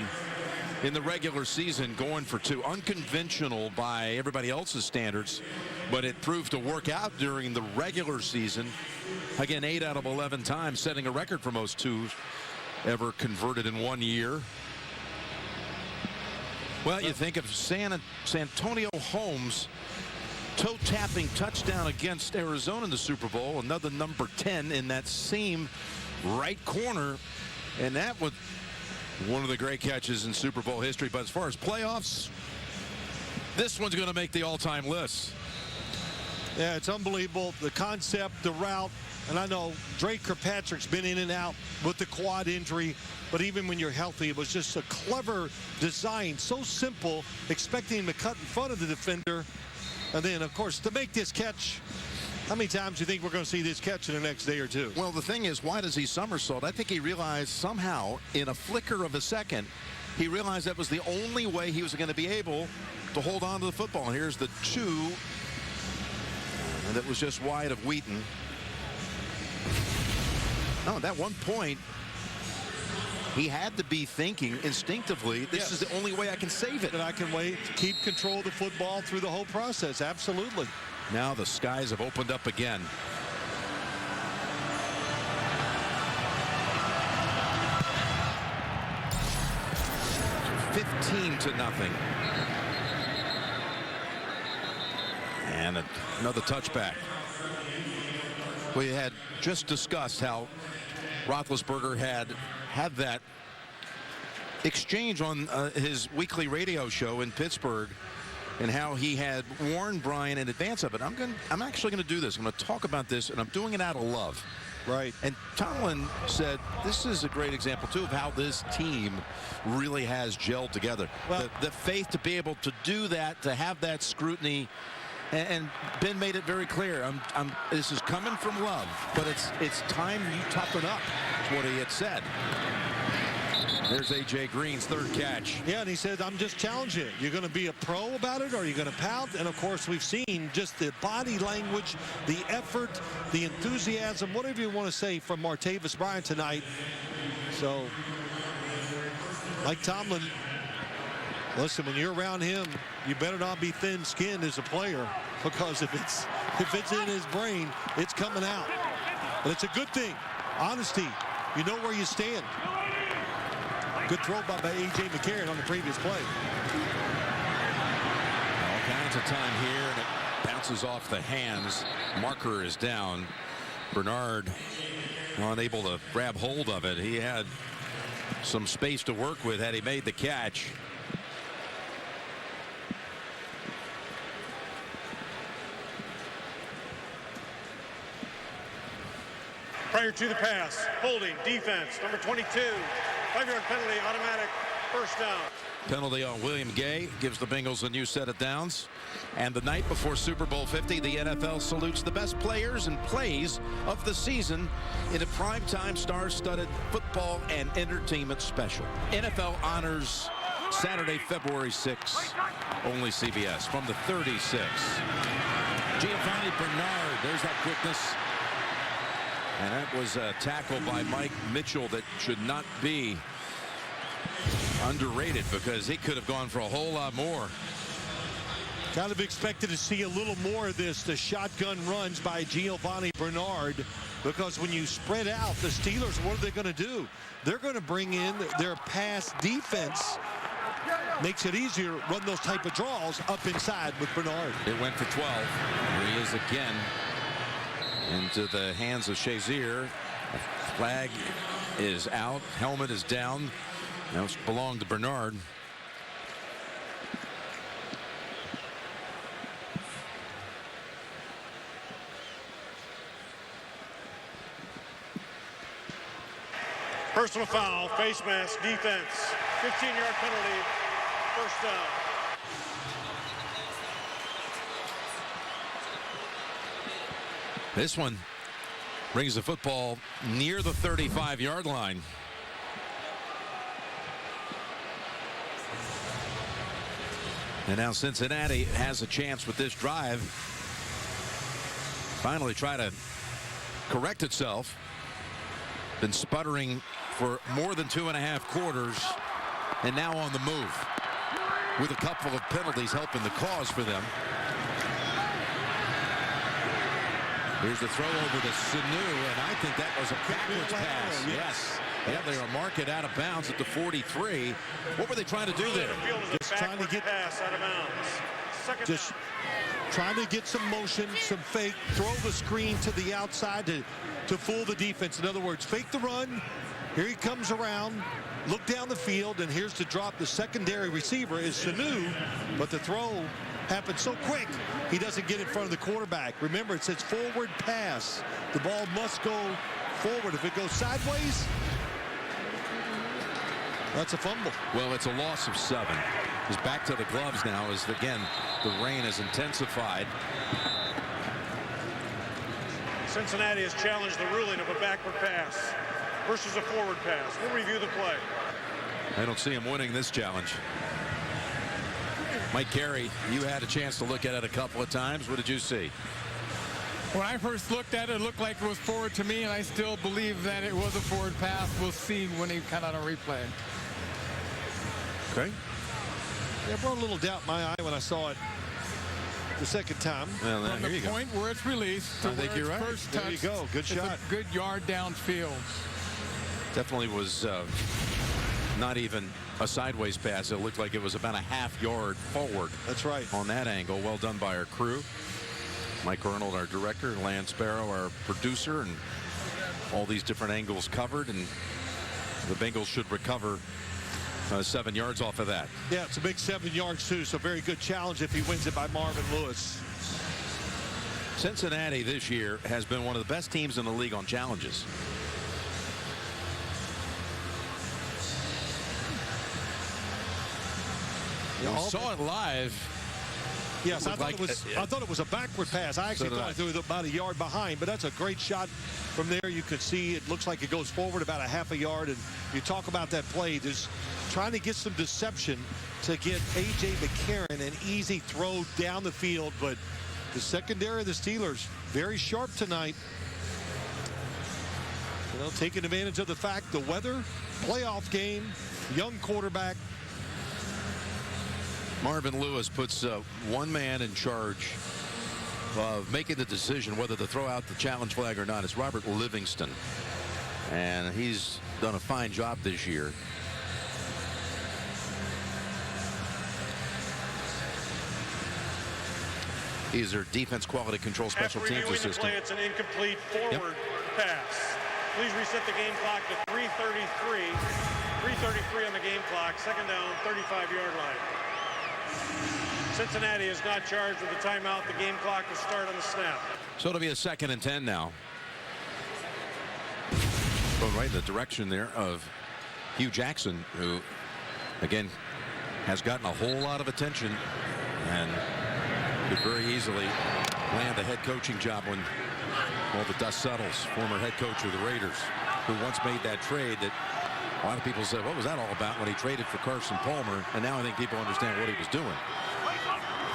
in the regular season, going for two. Unconventional by everybody else's standards, but it proved to work out during the regular season. Again, 8 out of 11 times, setting a record for most twos ever converted in 1 year. Well, you think of San Antonio Holmes toe-tapping touchdown against Arizona in the Super Bowl, another number 10 in that same right corner, and that was one of the great catches in Super Bowl history. But as far as playoffs, this one's going to make the all-time list. Yeah, it's unbelievable. The concept, the route, and I know Drake Kirkpatrick's been in and out with the quad injury, but even when you're healthy, it was just a clever design, so simple, expecting him to cut in front of the defender. And then, of course, to make this catch, how many times do you think we're going to see this catch in the next day or two? Well, the thing is, why does he somersault? I think he realized somehow, in a flicker of a second, he realized that was the only way he was going to be able to hold on to the football. And here's the two, and that was just wide of Wheaton. No, at that one point, he had to be thinking instinctively, this is the only way I can save it. And I can wait to keep control of the football through the whole process. Absolutely. Now the skies have opened up again. $15-0. And another touchback. We had just discussed how Roethlisberger had that exchange on his weekly radio show in Pittsburgh, and how he had warned Bryant in advance of it. I'm actually going to do this. I'm going to talk about this, and I'm doing it out of love. Right. And Tomlin said this is a great example, too, of how this team really has gelled together. Well, the faith to be able to do that, to have that scrutiny. And Ben made it very clear. This is coming from love, but it's time you toughen up. That's what he had said. There's A.J. Green's third catch. Yeah, and he said, I'm just challenging you. You're going to be a pro about it, or are you going to pout? And, of course, we've seen just the body language, the effort, the enthusiasm, whatever you want to say, from Martavis Bryant tonight. So, Mike Tomlin Listen, when you're around him, you better not be thin-skinned as a player, because if it's in his brain, it's coming out. But it's a good thing. Honesty. You know where you stand. Good throw by A.J. McCarron on the previous play. All kinds of time here, and it bounces off the hands. Marker is down. Bernard unable to grab hold of it. He had some space to work with had he made the catch. Prior to the pass, holding, defense, number 22, 5-yard penalty, automatic, first down. Penalty on William Gay gives the Bengals a new set of downs. And the night before Super Bowl 50, the NFL salutes the best players and plays of the season in a primetime star-studded football and entertainment special. NFL honors Saturday, February 6th. Only CBS from the 36. Giovanni Bernard, there's that quickness. And that was a tackle by Mike Mitchell that should not be underrated, because he could have gone for a whole lot more. Kind of expected to see a little more of this, the shotgun runs by Giovanni Bernard, because when you spread out, the Steelers, what are they going to do? They're going to bring in their pass defense. Makes it easier to run those type of draws up inside with Bernard. It went for 12. Here he is again. Into the hands of Shazier. Flag is out. Helmet is down. Now it's belonged to Bernard. Personal foul, face mask, defense, 15-yard penalty, first down. This one brings the football near the 35-yard line. And now Cincinnati has a chance with this drive. Finally try to correct itself. Been sputtering for more than 2.5 quarters, and now on the move with a couple of penalties helping the cause for them. Here's the throw over to Sanu, and I think that was a backwards pass. Yes. Yeah, they are marked out of bounds at the 43. What were they trying to do there? Just trying to get pass out of bounds. Just trying to get some motion, some fake, throw the screen to the outside to fool the defense. In other words, fake the run. Here he comes around, look down the field, and here's the drop. The secondary receiver is Sanu, but the throw happened so quick, he doesn't get in front of the quarterback. Remember, it says forward pass. The ball must go forward. If it goes sideways, that's a fumble. Well, it's a loss of 7. He's back to the gloves now as, again, the rain has intensified. Cincinnati has challenged the ruling of a backward pass versus a forward pass. We'll review the play. I don't see him winning this challenge. Mike Carey, you had a chance to look at it a couple of times. What did you see? When I first looked at it, it looked like it was forward to me, and I still believe that it was a forward pass. We'll see when he cut on a replay. Okay. Yeah, it brought a little doubt in my eye when I saw it the second time. Well, From the point where it's released to I think where you're it's right. first There touched, you go. Good it's shot. a good yard downfield. Definitely was not even a sideways pass. It looked like it was about a half yard forward. That's right. On that angle. Well done by our crew. Mike Arnold, our director, Lance Sparrow, our producer, and all these different angles covered, and the Bengals should recover 7 yards off of that. Yeah, it's a big 7 yards too, so very good challenge if he wins it by Marvin Lewis. Cincinnati this year has been one of the best teams in the league on challenges. We saw it live. Yes, I thought it was a backward pass. I actually thought it was about a yard behind, but that's a great shot from there. You can see it looks like it goes forward about a half a yard, and you talk about that play, just trying to get some deception to get A.J. McCarron an easy throw down the field, but the secondary of the Steelers very sharp tonight. You know, taking advantage of the fact the weather, playoff game, young quarterback. Marvin Lewis puts one man in charge of making the decision whether to throw out the challenge flag or not. It's Robert Livingston, and he's done a fine job this year. He's their defense quality control special teams assistant. The play, it's an incomplete forward pass. Please reset the game clock to 3:33. 3:33 on the game clock. Second down, 35-yard line. Cincinnati is not charged with a timeout. The game clock will start on the snap. So it'll be a 2nd and 10 now. Going right in the direction there of Hugh Jackson, who, again, has gotten a whole lot of attention and could very easily land a head coaching job when all the dust settles. Former head coach of the Raiders, who once made that trade that a lot of people said, what was that all about when he traded for Carson Palmer? And now I think people understand what he was doing.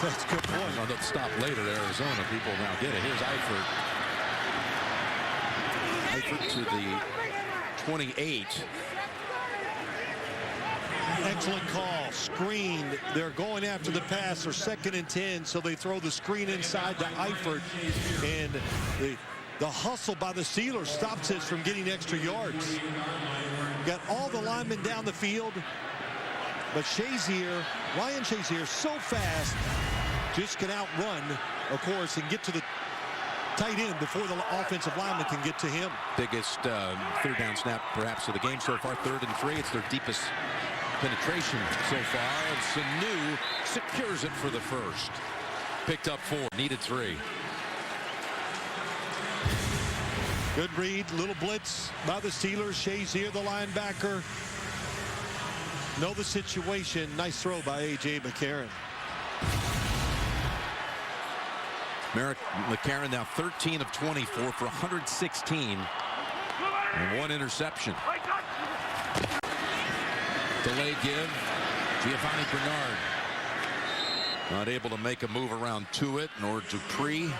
That's a good point. On the stop later at Arizona, people now get it. Here's Eifert. Eifert to the 28. Excellent call. Screen. They're going after the pass. Or 2nd and 10, so they throw the screen inside to Eifert. And the hustle by the Steelers stops us from getting extra yards. Got all the linemen down the field. But Ryan Shazier, so fast, just can outrun, of course, and get to the tight end before the offensive lineman can get to him. Biggest third down snap perhaps of the game so far. 3rd and 3. It's their deepest penetration so far. And Sanu secures it for the first. Picked up 4, needed 3. Good read, little blitz by the Steelers. Shazier, the linebacker, know the situation. Nice throw by A.J. McCarron. McCarron now 13 of 24 for 116 and 1 interception. Delayed give. Giovanni Bernard not able to make a move around to it, nor Dupree.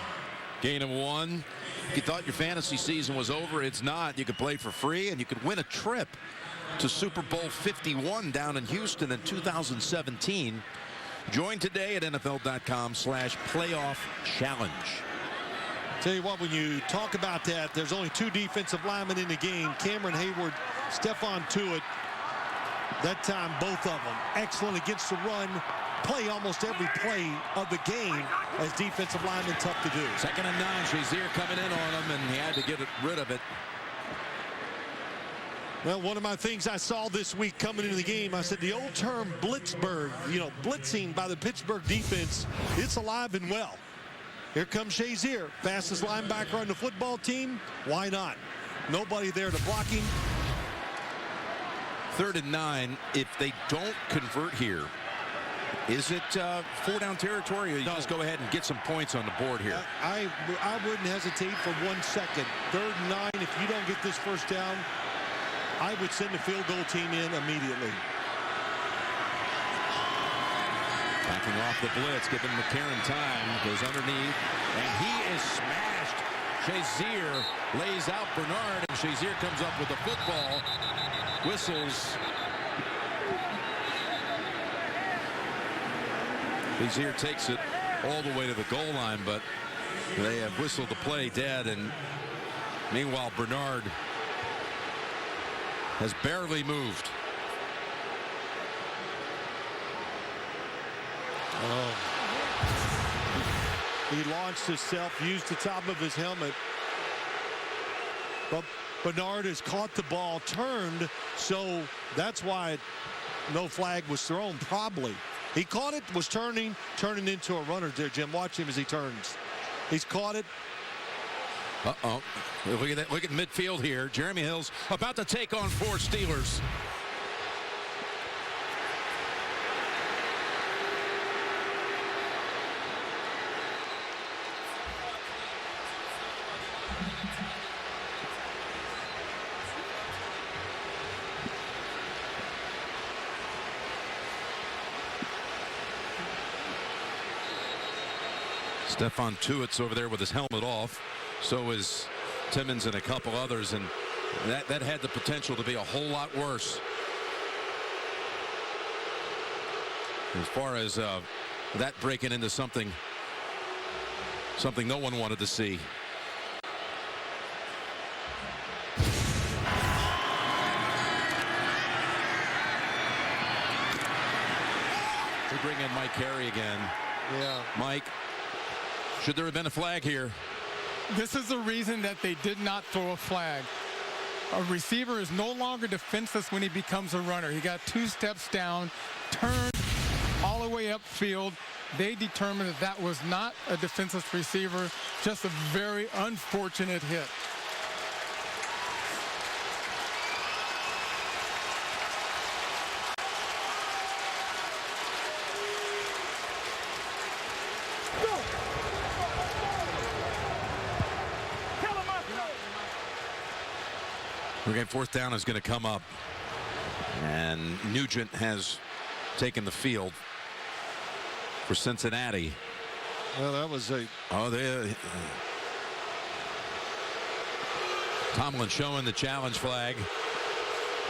Gain of 1. You thought your fantasy season was over. It's not. You could play for free, and you could win a trip to Super Bowl 51 down in Houston in 2017. Join today at NFL.com/playoff-challenge. Tell you what, when you talk about that, there's only 2 defensive linemen in the game. Cameron Hayward, Stephon Tuitt. That time, both of them excellent against the run. Play almost every play of the game as defensive linemen, tough to do. 2nd and 9. Shazier coming in on him, and he had to get rid of it. Well, one of my things I saw this week coming into the game, I said the old term Blitzburg, blitzing by the Pittsburgh defense, it's alive and well. Here comes Shazier, fastest linebacker on the football team. Why not? Nobody there to block him. 3rd and 9. If they don't convert here, is it 4-down territory, or you just go ahead and get some points on the board here? I wouldn't hesitate for 1 second. 3rd and 9, if you don't get this first down, I would send the field goal team in immediately. Backing off the blitz, giving McCarron time, goes underneath, and he is smashed. Shazier lays out Bernard, and Shazier comes up with the football, whistles. Shazier takes it all the way to the goal line, but they have whistled the play dead, and meanwhile Bernard has barely moved. Oh. He launched himself, used the top of his helmet. But Bernard has caught the ball, turned, so that's why no flag was thrown, probably. He caught it, was turning into a runner there, Jim. Watch him as he turns. He's caught it. Uh-oh. Look at that. Look at midfield here. Jeremy Hill's about to take on 4 Steelers. Stephon Tuitt's over there with his helmet off. So is Timmons and a couple others, and that had the potential to be a whole lot worse. As far as that breaking into something no one wanted to see. They bring in Mike Carey again. Yeah. Mike, should there have been a flag here? This is the reason that they did not throw a flag. A receiver is no longer defenseless when he becomes a runner. He got 2 steps down, turned all the way upfield. They determined that that was not a defenseless receiver, just a very unfortunate hit. Okay, 4th down is going to come up. And Nugent has taken the field for Cincinnati. Well, that was a... Oh, Tomlin showing the challenge flag.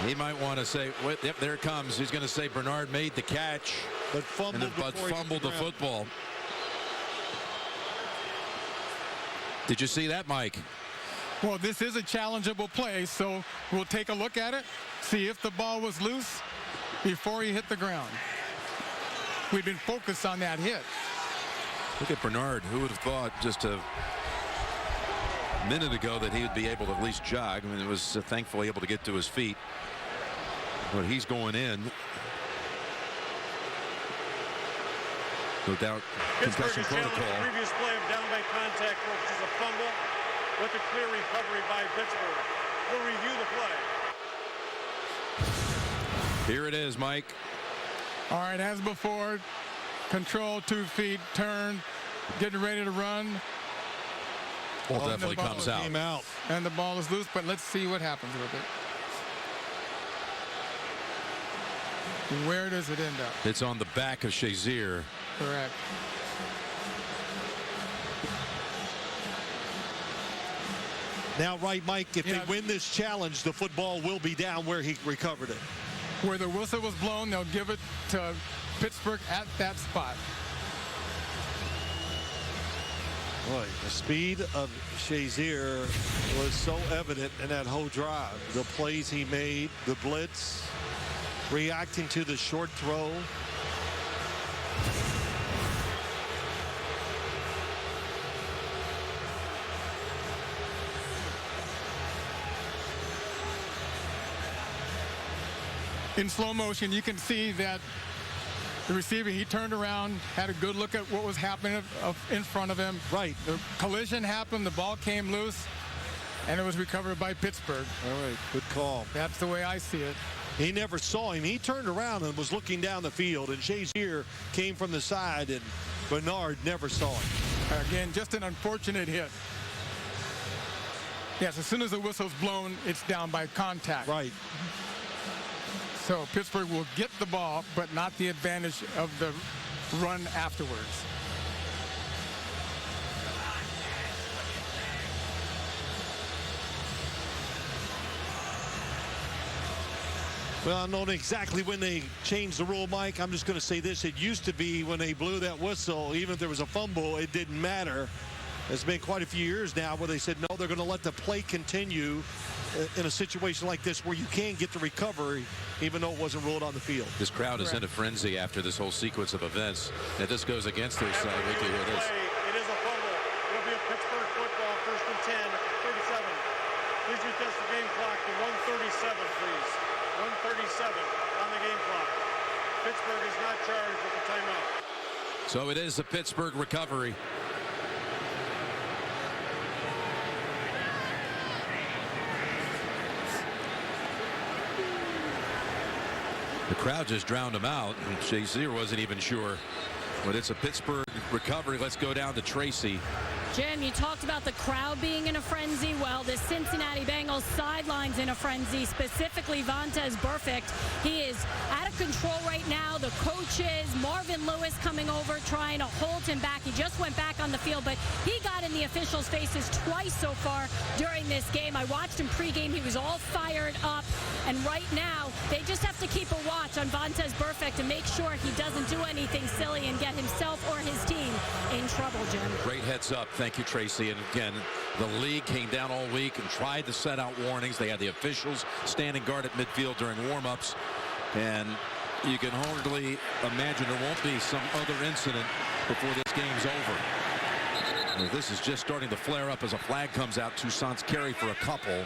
He might want to say, yep, there it comes. He's going to say Bernard made the catch. But fumbled the football. Did you see that, Mike? Well, this is a challengeable play, so we'll take a look at it, see if the ball was loose before he hit the ground. We've been focused on that hit. Look at Bernard. Who would have thought just a minute ago that he would be able to at least jog? I mean, it was thankfully able to get to his feet. But he's going in. No doubt, concussion protocol. The previous play of down by contact, which is a fumble, with a clear recovery by Pittsburgh. We'll review the play. Here it is, Mike. All right, as before, control, 2 feet, turn, getting ready to run. Ball definitely comes out. And the ball is loose, but let's see what happens with it. Where does it end up? It's on the back of Shazier. Correct. Now, right, Mike, if they win this challenge, the football will be down where he recovered it. Where the whistle was blown, they'll give it to Pittsburgh at that spot. Boy, the speed of Shazier was so evident in that whole drive. The plays he made, the blitz, reacting to the short throw. In slow motion, you can see that the receiver, he turned around, had a good look at what was happening in front of him. Right. The collision happened, the ball came loose, and it was recovered by Pittsburgh. All right, good call. That's the way I see it. He never saw him. He turned around and was looking down the field, and Shazier came from the side, and Bernard never saw him. Again, just an unfortunate hit. Yes, as soon as the whistle's blown, it's down by contact. Right. So Pittsburgh will get the ball, but not the advantage of the run afterwards. Well, I don't know exactly when they changed the rule, Mike. I'm just going to say this. It used to be when they blew that whistle, even if there was a fumble, it didn't matter. It's been quite a few years now where they said, no, they're going to let the play continue in a situation like this where you can get the recovery even though it wasn't ruled on the field. This crowd is in a frenzy after this whole sequence of events. And this goes against their side. Wait till you hear this. It is a fumble. It'll be a Pittsburgh football, 1st and 10, 37. Please retest the game clock to 1:37, please. 1:37 on the game clock. Pittsburgh is not charged with the timeout. So it is a Pittsburgh recovery. The crowd just drowned him out. Shazier wasn't even sure. But it's a Pittsburgh recovery. Let's go down to Tracy. Jim, you talked about the crowd being in a frenzy. Well, the Cincinnati Bengals sidelines in a frenzy, specifically Vontaze Burfict. He is out of control right now. The coaches, Marvin Lewis coming over, trying to hold him back. He just went back on the field, but he got in in the officials' faces twice so far during this game. I watched him pregame. He was all fired up. And right now, they just have to keep a watch on Martavis Bryant and make sure he doesn't do anything silly and get himself or his team in trouble, Jim. Great heads up. Thank you, Tracy. And again, the league came down all week and tried to set out warnings. They had the officials standing guard at midfield during warm-ups. And you can hardly imagine there won't be some other incident before this game's over. Well, this is just starting to flare up as a flag comes out. Toussaint's carry for a couple.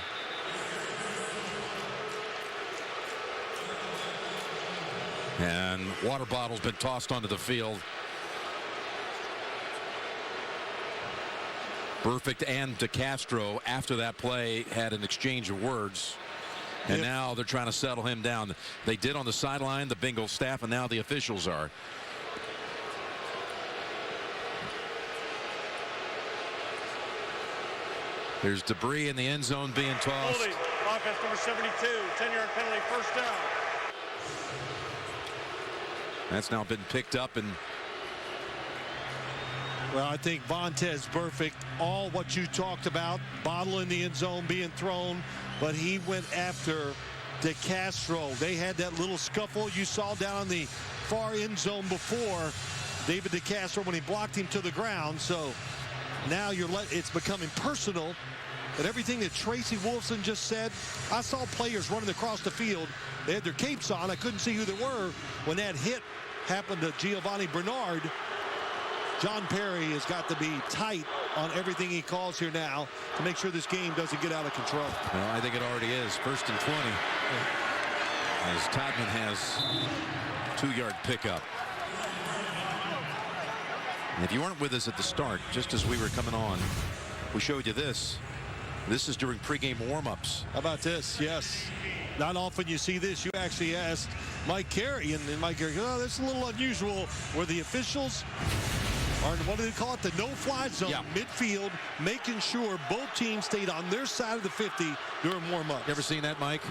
And water bottle's been tossed onto the field. Perfect and DeCastro, after that play, had an exchange of words. And now they're trying to settle him down. They did on the sideline, the Bengals staff, and now the officials are. There's debris in the end zone being tossed. Holding, offense number 72, 10-yard penalty, first down. That's now been picked up. And well, I think Martavis Bryant, all what you talked about, bottle in the end zone being thrown, but he went after DeCastro. They had that little scuffle you saw down in the far end zone before. David DeCastro when he blocked him to the ground. So now it's becoming personal. But everything that Tracy Wolfson just said, I saw players running across the field. They had their capes on. I couldn't see who they were when that hit happened to Giovanni Bernard. John Perry has got to be tight on everything he calls here now to make sure this game doesn't get out of control. Well, I think it already is. 1st and 20. As Todman has 2-yard pickup. And if you weren't with us at the start, just as we were coming on, we showed you this. This is during pregame warm-ups. How about this? Yes. Not often you see this. You actually asked Mike Carey, and Mike Carey goes, oh, that's a little unusual, where the officials are in, what do they call it, the no-fly zone, midfield, making sure both teams stayed on their side of the 50 during warm-ups. You ever seen that, Mike?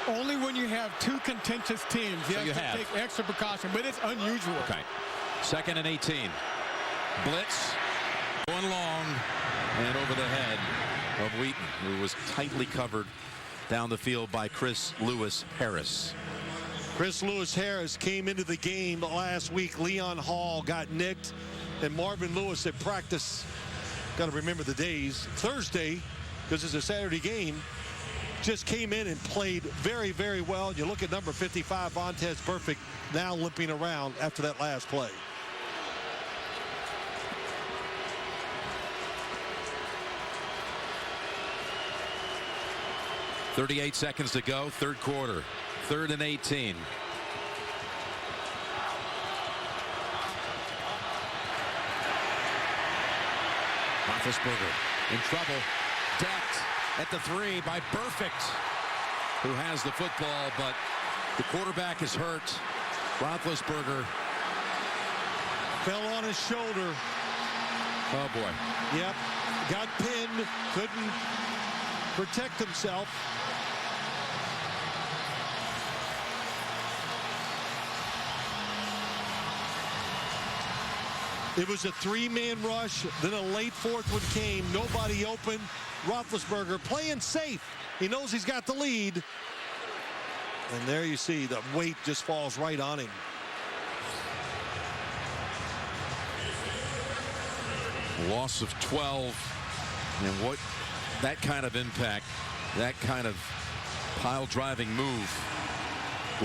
Only when you have two contentious teams. You have to take extra precaution, but it's unusual. Okay. 2nd and 18. Blitz going long and over the head of Wheaton, who was tightly covered down the field by Chris Lewis Harris. Chris Lewis Harris came into the game last week. Leon Hall got nicked, and Marvin Lewis at practice, got to remember the days, Thursday, because it's a Saturday game, just came in and played very, very well. You look at number 55, Martavis Bryant, now limping around after that last play. .38 seconds to go, third quarter. 3rd and 18. Roethlisberger in trouble. Decked at the 3 by Bryant, who has the football, but the quarterback is hurt. Roethlisberger fell on his shoulder. Oh, boy. Yep. Got pinned. Couldn't protect himself. It was a 3-man rush, then a late 4th one came. Nobody open. Roethlisberger playing safe. He knows he's got the lead. And there you see the weight just falls right on him. Loss of 12. And what that kind of impact, that kind of pile driving move,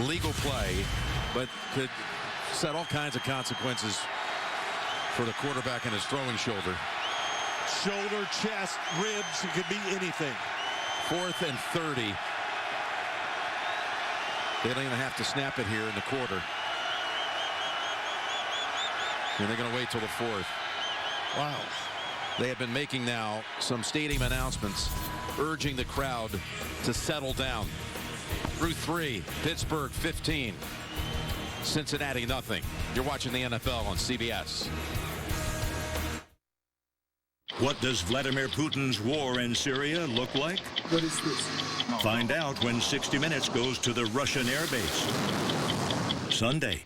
legal play, but could set all kinds of consequences for the quarterback and his throwing shoulder. Shoulder, chest, ribs, it could be anything. 4th and 30. They don't even have to snap it here in the quarter. And they're going to wait till the 4th. Wow. They have been making now some stadium announcements urging the crowd to settle down. Through 3, Pittsburgh 15. Cincinnati nothing. You're watching the NFL on CBS. What does Vladimir Putin's war in Syria look like? What is this? Find out when 60 Minutes goes to the Russian airbase. Sunday.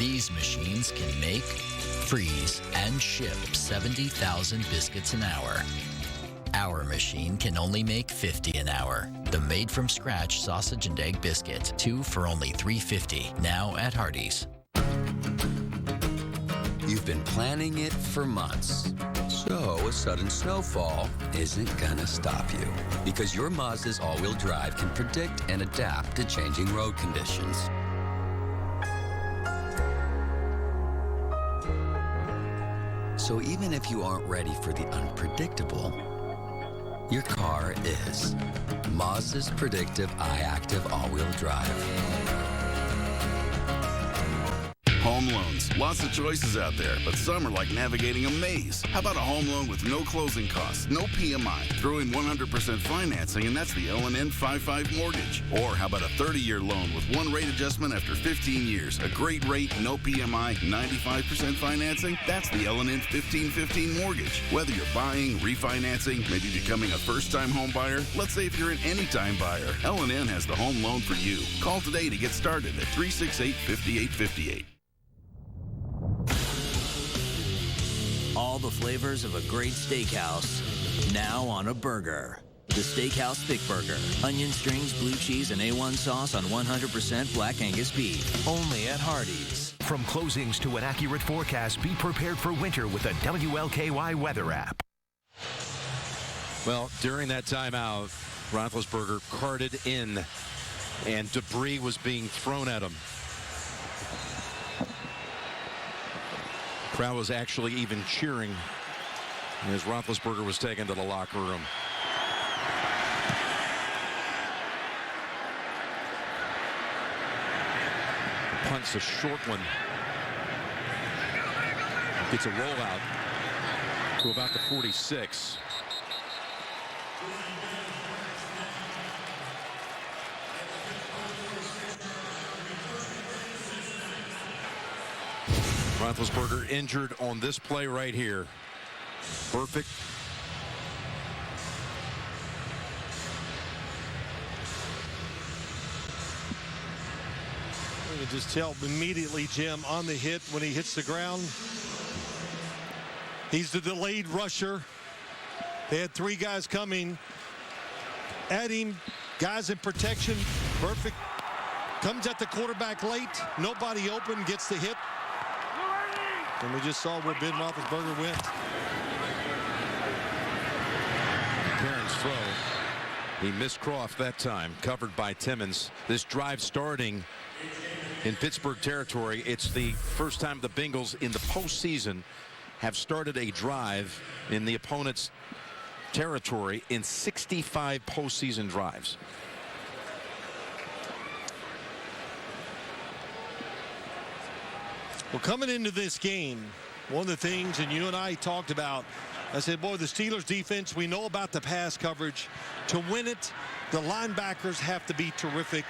These machines can make, freeze, and ship 70,000 biscuits an hour. Our machine can only make 50 an hour. The made-from-scratch sausage and egg biscuit, 2 for only $3.50, now at Hardee's. You've been planning it for months. So a sudden snowfall isn't gonna stop you. Because your Mazda's all-wheel drive can predict and adapt to changing road conditions. So even if you aren't ready for the unpredictable, your car is. Mazda's predictive iActive all-wheel drive. Home loans. Lots of choices out there, but some are like navigating a maze. How about a home loan with no closing costs, no PMI? Throw in 100% financing, and that's the L&N 5.5 mortgage. Or how about a 30-year loan with one rate adjustment after 15 years? A great rate, no PMI, 95% financing? That's the L&N 1515 mortgage. Whether you're buying, refinancing, maybe becoming a first-time home buyer, let's say if you're an anytime buyer, L&N has the home loan for you. Call today to get started at 368-5858. All the flavors of a great steakhouse, now on a burger. The Steakhouse Thick Burger. Onion strings, blue cheese, and A1 sauce on 100% Black Angus beef. Only at Hardee's. From closings to an accurate forecast, be prepared for winter with the WLKY weather app. Well, during that timeout, Roethlisberger carted in, and debris was being thrown at him. The crowd was actually even cheering as Roethlisberger was taken to the locker room. The punt's a short one. Gets a rollout to about the 46. Roethlisberger injured on this play right here. Perfect. You can just tell immediately, Jim, on the hit when he hits the ground. He's the delayed rusher. They had 3 guys coming at him, guys in protection. Perfect. Comes at the quarterback late. Nobody open, gets the hit. And we just saw where Ben Roethlisberger went. McCarron's throw. He missed Croft that time, covered by Timmons. This drive starting in Pittsburgh territory. It's the first time the Bengals in the postseason have started a drive in the opponent's territory in 65 postseason drives. Well, coming into this game, one of the things, and you and I talked about, I said, boy, the Steelers defense, we know about the pass coverage. To win it, the linebackers have to be terrific.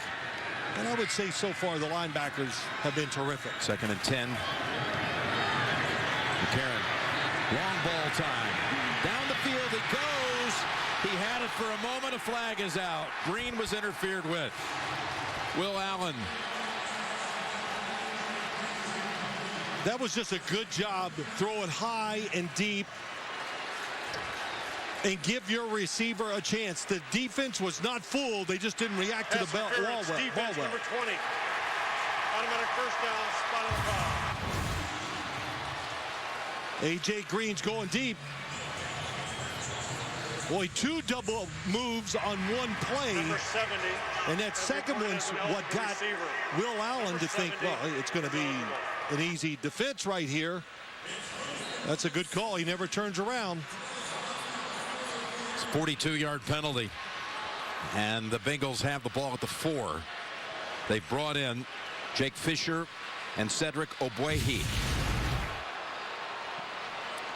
And I would say so far the linebackers have been terrific. 2nd and 10. McCarron, long ball time. Down the field it goes. He had it for a moment. A flag is out. Green was interfered with. Will Allen. That was just a good job. Throw it high and deep and give your receiver a chance. The defense was not fooled. They just didn't react to the ball well. Defense number 20. Automatic first down, spot on the ball. A.J. Green's going deep. Boy, 2 double moves on one play. Number 70. And that second one's what got Will Allen to think, well, it's going to be an easy defense right here. That's a good call. He never turns around. It's a 42-yard penalty. And the Bengals have the ball at the 4. They brought in Jake Fisher and Cedric Ogbuehi.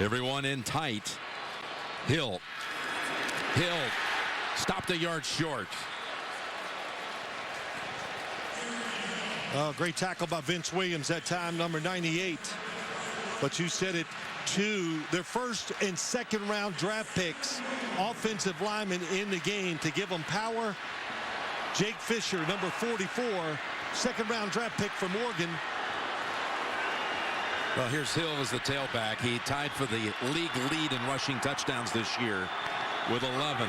Everyone in tight. Hill stopped a yard short. Great tackle by Vince Williams that time, number 98. But you said it, too. Their first and second round draft picks, offensive linemen in the game to give them power. Jake Fisher, number 44, second round draft pick from Oregon. Well, here's Hill as the tailback. He tied for the league lead in rushing touchdowns this year with 11.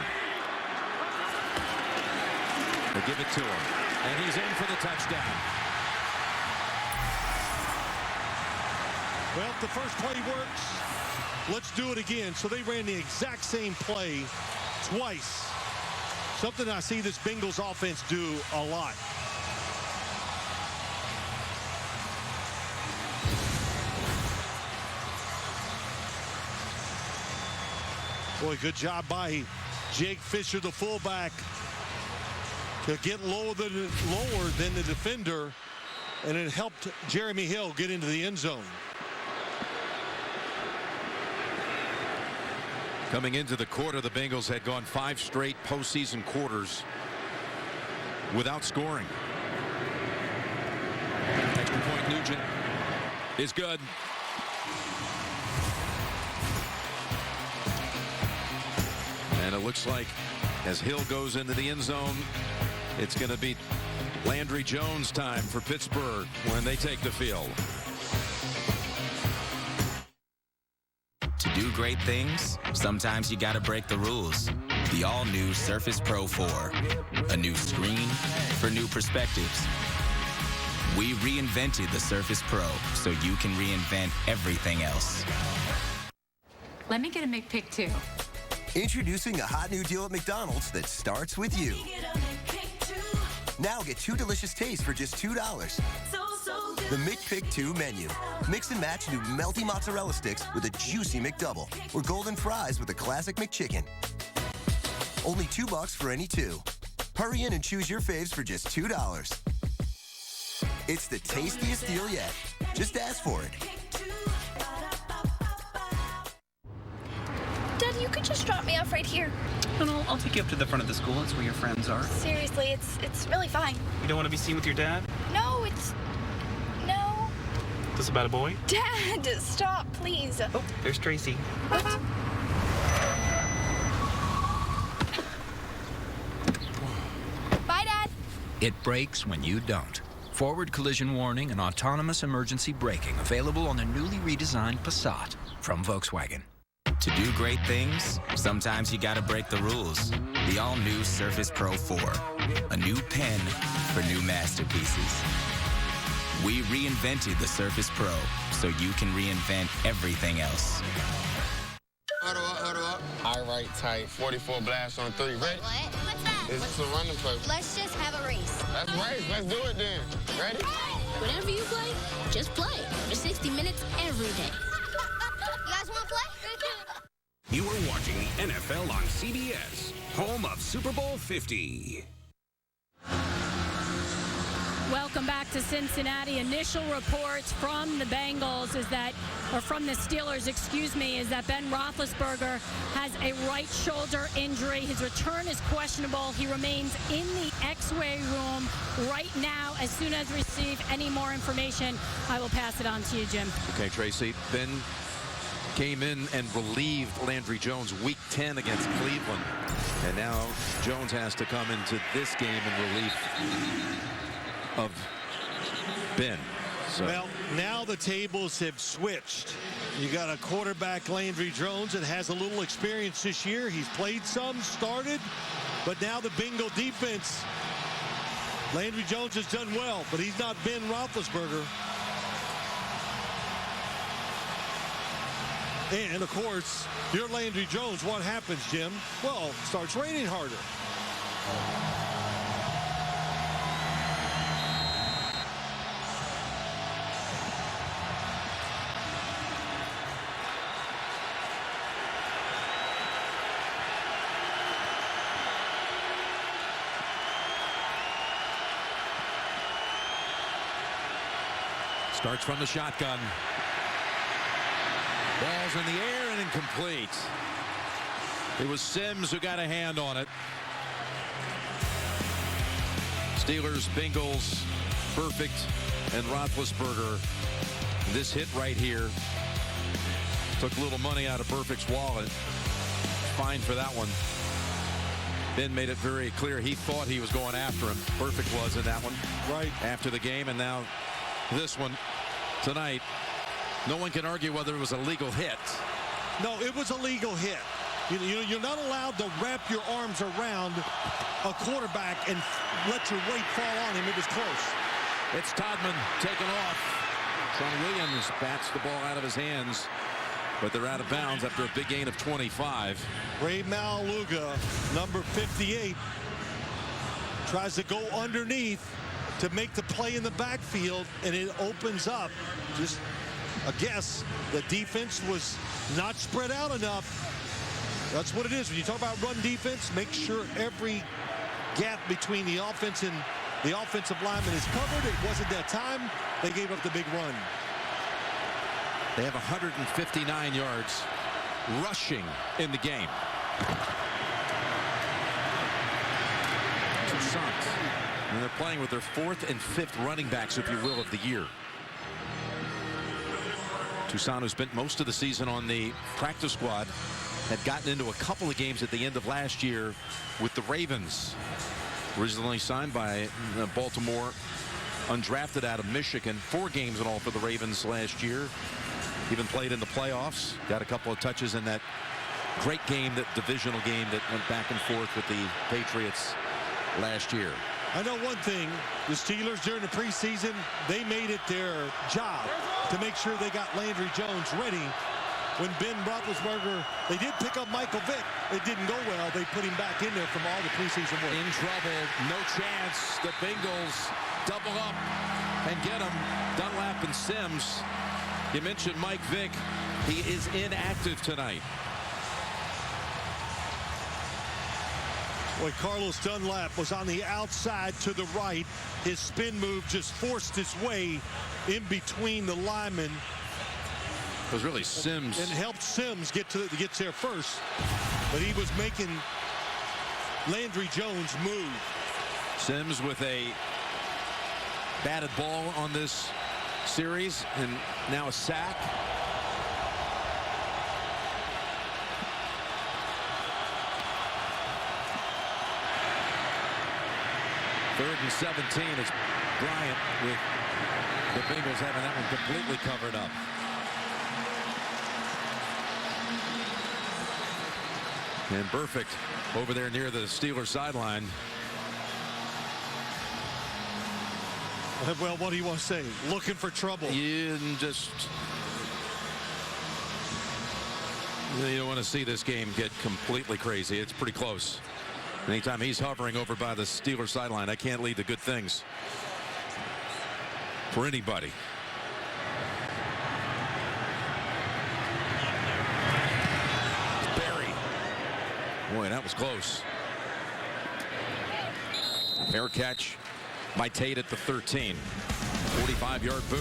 They give it to him, and he's in for the touchdown. Well, if the first play works, let's do it again. So they ran the exact same play twice. Something I see this Bengals offense do a lot. Boy, good job by Jake Fisher, the fullback, to get lower than the defender, and it helped Jeremy Hill get into the end zone. Coming into the quarter, the Bengals had gone 5 straight postseason quarters without scoring. Extra point, Nugent is good. And it looks like as Hill goes into the end zone, it's going to be Landry Jones time for Pittsburgh when they take the field. To do great things, sometimes you gotta break the rules. The all-new Surface Pro 4. A new screen for new perspectives. We reinvented the Surface Pro so you can reinvent everything else. Let me get a McPick too. Introducing a hot new deal at McDonald's that starts with you. Now get 2 delicious tastes for just $2. The McPick 2 menu. Mix and match new melty mozzarella sticks with a juicy McDouble, or golden fries with a classic McChicken. Only $2 for any 2. Hurry in and choose your faves for just $2. It's the tastiest deal yet. Just ask for it. Dad, you could just drop me off right here. No, I'll take you up to the front of the school. That's where your friends are. Seriously, it's really fine. You don't want to be seen with your dad? No, it's... No. This about a boy? Dad, stop, please. Oh, there's Tracy. What? Bye, Dad. It brakes when you don't. Forward collision warning and autonomous emergency braking available on the newly redesigned Passat from Volkswagen. To do great things, sometimes you gotta break the rules. The all-new Surface Pro 4. A new pen for new masterpieces. We reinvented the Surface Pro so you can reinvent everything else. Huddle up, huddle up. All right, tight. 44 blast on 3. Ready? What? What's that? It's just a running play. Let's just have a race. Let's race. Let's do it then. Ready? Whenever you play, just play. For 60 minutes every day. You guys want to play? You are watching the NFL on CBS, home of Super Bowl 50. Welcome back to Cincinnati. Initial reports from the Bengals is that, or from the Steelers, excuse me, is that Ben Roethlisberger has a right shoulder injury. His return is questionable. He remains in the X-ray room right now. As soon as we receive any more information, I will pass it on to you, Jim. Okay, Tracy. Ben came in and relieved Landry Jones week 10 against Cleveland. And now Jones has to come into this game in relief of Ben. So. Well, now the tables have switched. You got a quarterback, Landry Jones, that has a little experience this year. He's played some, started, but now the Bengal defense, Landry Jones has done well, but he's not Ben Roethlisberger. And, of course, you're Landry Jones. What happens, Jim? Well, it starts raining harder. Starts from the shotgun. Ball's in the air and incomplete. It was Sims who got a hand on it. Steelers, Bengals, perfect, and Roethlisberger. This hit right here took a little money out of Perfect's wallet. Fine for that one. Ben made it very clear he thought he was going after him. Perfect was in that one. Right. After the game, and now this one tonight. No one can argue whether it was a legal hit. No, it was a legal hit. You're not allowed to wrap your arms around a quarterback and let your weight fall on him. It was close. It's Todman taken off. Sean Williams bats the ball out of his hands, but they're out of bounds after a big gain of 25. Ray Maluga, number 58, tries to go underneath to make the play in the backfield, and it opens up. Just a guess. The defense was not spread out enough. That's what it is. When you talk about run defense, make sure every gap between the offense and the offensive lineman is covered. It wasn't that time. They gave up the big run. They have 159 yards rushing in the game. Toussaint. And they're playing with their 4th and 5th running backs, if you will, of the year. Toussaint, who spent most of the season on the practice squad, had gotten into a couple of games at the end of last year with the Ravens. Originally signed by Baltimore, undrafted out of Michigan. 4 games in all for the Ravens last year. Even played in the playoffs. Got a couple of touches in that great game, that divisional game that went back and forth with the Patriots last year. I know one thing. The Steelers during the preseason, they made it their job to make sure they got Landry Jones ready. When Ben Roethlisberger, they did pick up Michael Vick. It didn't go well. They put him back in there from all the preseason work. In trouble, no chance. The Bengals double up and get him. Dunlap and Sims. You mentioned Mike Vick. He is inactive tonight. Boy, Carlos Dunlap was on the outside to the right. His spin move just forced his way in between the linemen. It was really Sims. And helped Sims get there first. But he was making Landry Jones move. Sims with a batted ball on this series, and now a sack. Third and 17. It's Bryant with the Bengals having that one completely covered up. And Burfict over there near the Steelers sideline. Well, what do you want to say? Looking for trouble. You don't want to see this game get completely crazy. It's pretty close. Anytime he's hovering over by the Steelers sideline, I can't lead to good things for anybody. Boy, that was close. Fair catch by Tate at the 13. 45-yard boot.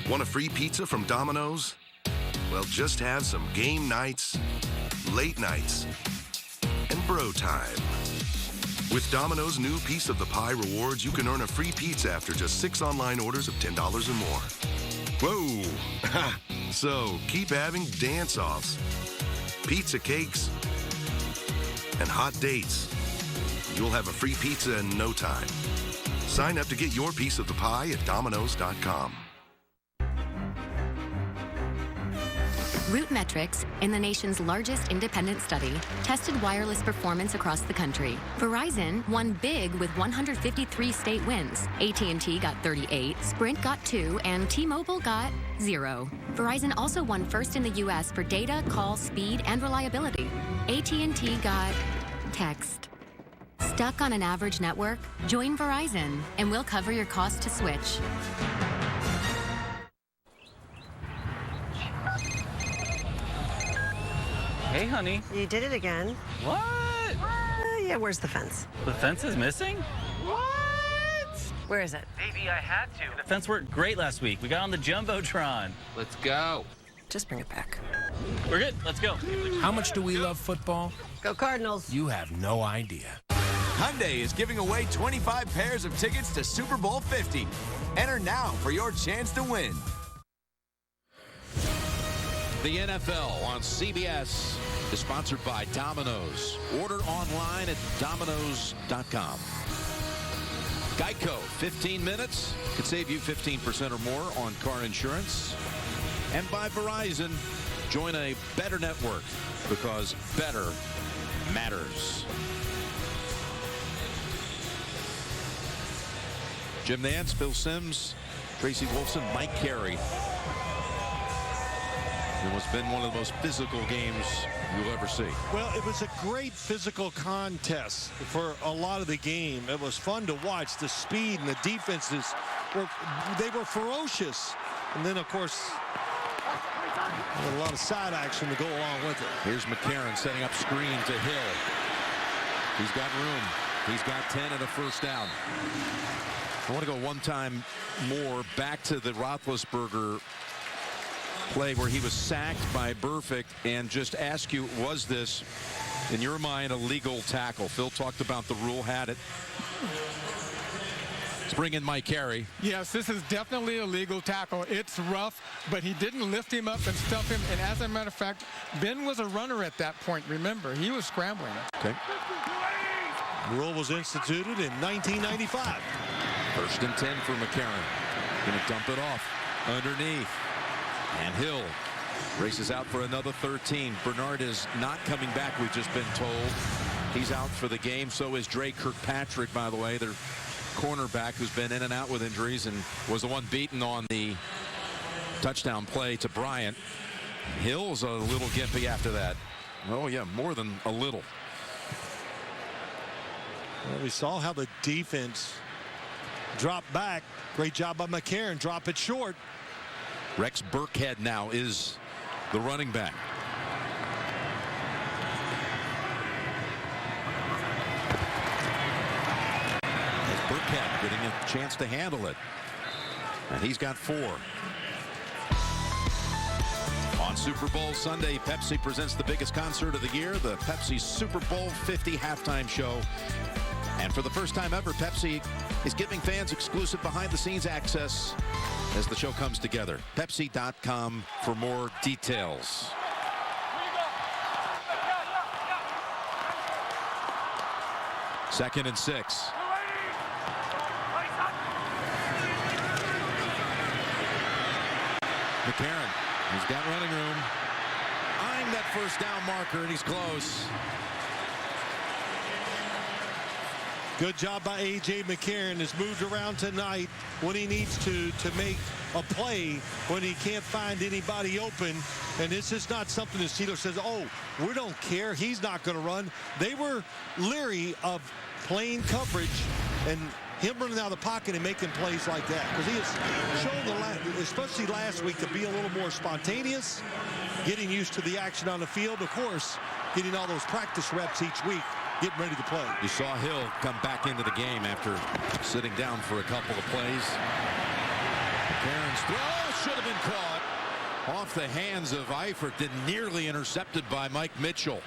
Want a free pizza from Domino's? Well, just have some game nights, late nights, and bro time. With Domino's new Piece of the Pie rewards, you can earn a free pizza after just 6 online orders of $10 or more. Whoa! So keep having dance-offs, pizza cakes, and hot dates. You'll have a free pizza in no time. Sign up to get your piece of the pie at Domino's.com. RootMetrics, in the nation's largest independent study, tested wireless performance across the country. Verizon won big with 153 state wins. AT&T got 38, Sprint got 2, and T-Mobile got 0. Verizon also won first in the U.S. for data, call, speed, and reliability. AT&T got text. Stuck on an average network? Join Verizon, and we'll cover your cost to switch. Hey, honey. You did it again. What? Yeah, where's the fence? The fence is missing? What? Where is it? Baby, I had to. The fence worked great last week. We got on the Jumbotron. Let's go. Just bring it back. We're good. Let's go. How much do we love football? Go Cardinals. You have no idea. Hyundai is giving away 25 pairs of tickets to Super Bowl 50. Enter now for your chance to win. The NFL on CBS is sponsored by Domino's. Order online at Domino's.com. Geico, 15 minutes could save you 15% or more on car insurance. And by Verizon, join a better network because better matters. Jim Nantz, Phil Simms, Tracy Wolfson, Mike Carey. It was been one of the most physical games you'll ever see. Well, it was a great physical contest for a lot of the game. It was fun to watch. The speed and the defenses they were ferocious. And then, of course, a lot of side action to go along with it. Here's McCarron setting up screen to Hill. He's got room. He's got 10 and a first down. I want to go one time more back to the Roethlisberger play where he was sacked by Burfict and just ask you, was this, in your mind, a legal tackle? Phil talked about the rule, had it. Let's bring in Mike Carey. Yes, this is definitely a legal tackle. It's rough, but he didn't lift him up and stuff him. And as a matter of fact, Ben was a runner at that point. Remember, he was scrambling. Okay. The rule was instituted in 1995. First and 10 for McCarron. Going to dump it off underneath. And Hill races out for another 13. Bernard is not coming back, we've just been told. He's out for the game. So is Dre Kirkpatrick, by the way, their cornerback, who's been in and out with injuries and was the one beaten on the touchdown play to Bryant. Hill's a little gimpy after that. Oh, yeah, more than a little. Well, we saw how the defense dropped back. Great job by McCarron. Drop it short. Rex Burkhead now is the running back. As Burkhead getting a chance to handle it. And he's got 4. On Super Bowl Sunday, Pepsi presents the biggest concert of the year, the Pepsi Super Bowl 50 halftime show. And for the first time ever, Pepsi is giving fans exclusive behind-the-scenes access as the show comes together. Pepsi.com for more details. Second and 6. McCarron, he's got running room. Eyeing that first down marker, and he's close. Good job by A.J. McCarron. Has moved around tonight when he needs to make a play when he can't find anybody open. And this is not something the Steelers says, oh, we don't care. He's not going to run. They were leery of playing coverage and him running out of the pocket and making plays like that. Because he has shown, especially last week, to be a little more spontaneous, getting used to the action on the field. Of course, getting all those practice reps each week, getting ready to play. You saw Hill come back into the game after sitting down for a couple of plays. McCarron's throw should have been caught off the hands of Eifert, then nearly intercepted by Mike Mitchell.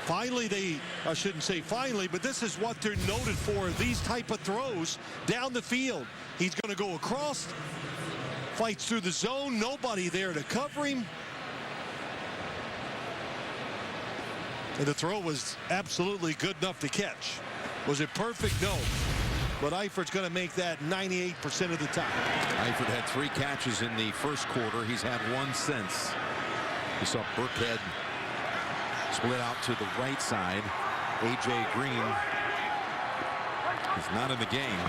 Finally, I shouldn't say finally, but this is what they're noted for, these type of throws down the field. He's going to go across, fights through the zone, nobody there to cover him. And the throw was absolutely good enough to catch. Was it perfect? No. But Eifert's going to make that 98% of the time. Eifert had 3 catches in the first quarter. He's had 1 since. You saw Burkhead split out to the right side. A.J. Green is not in the game.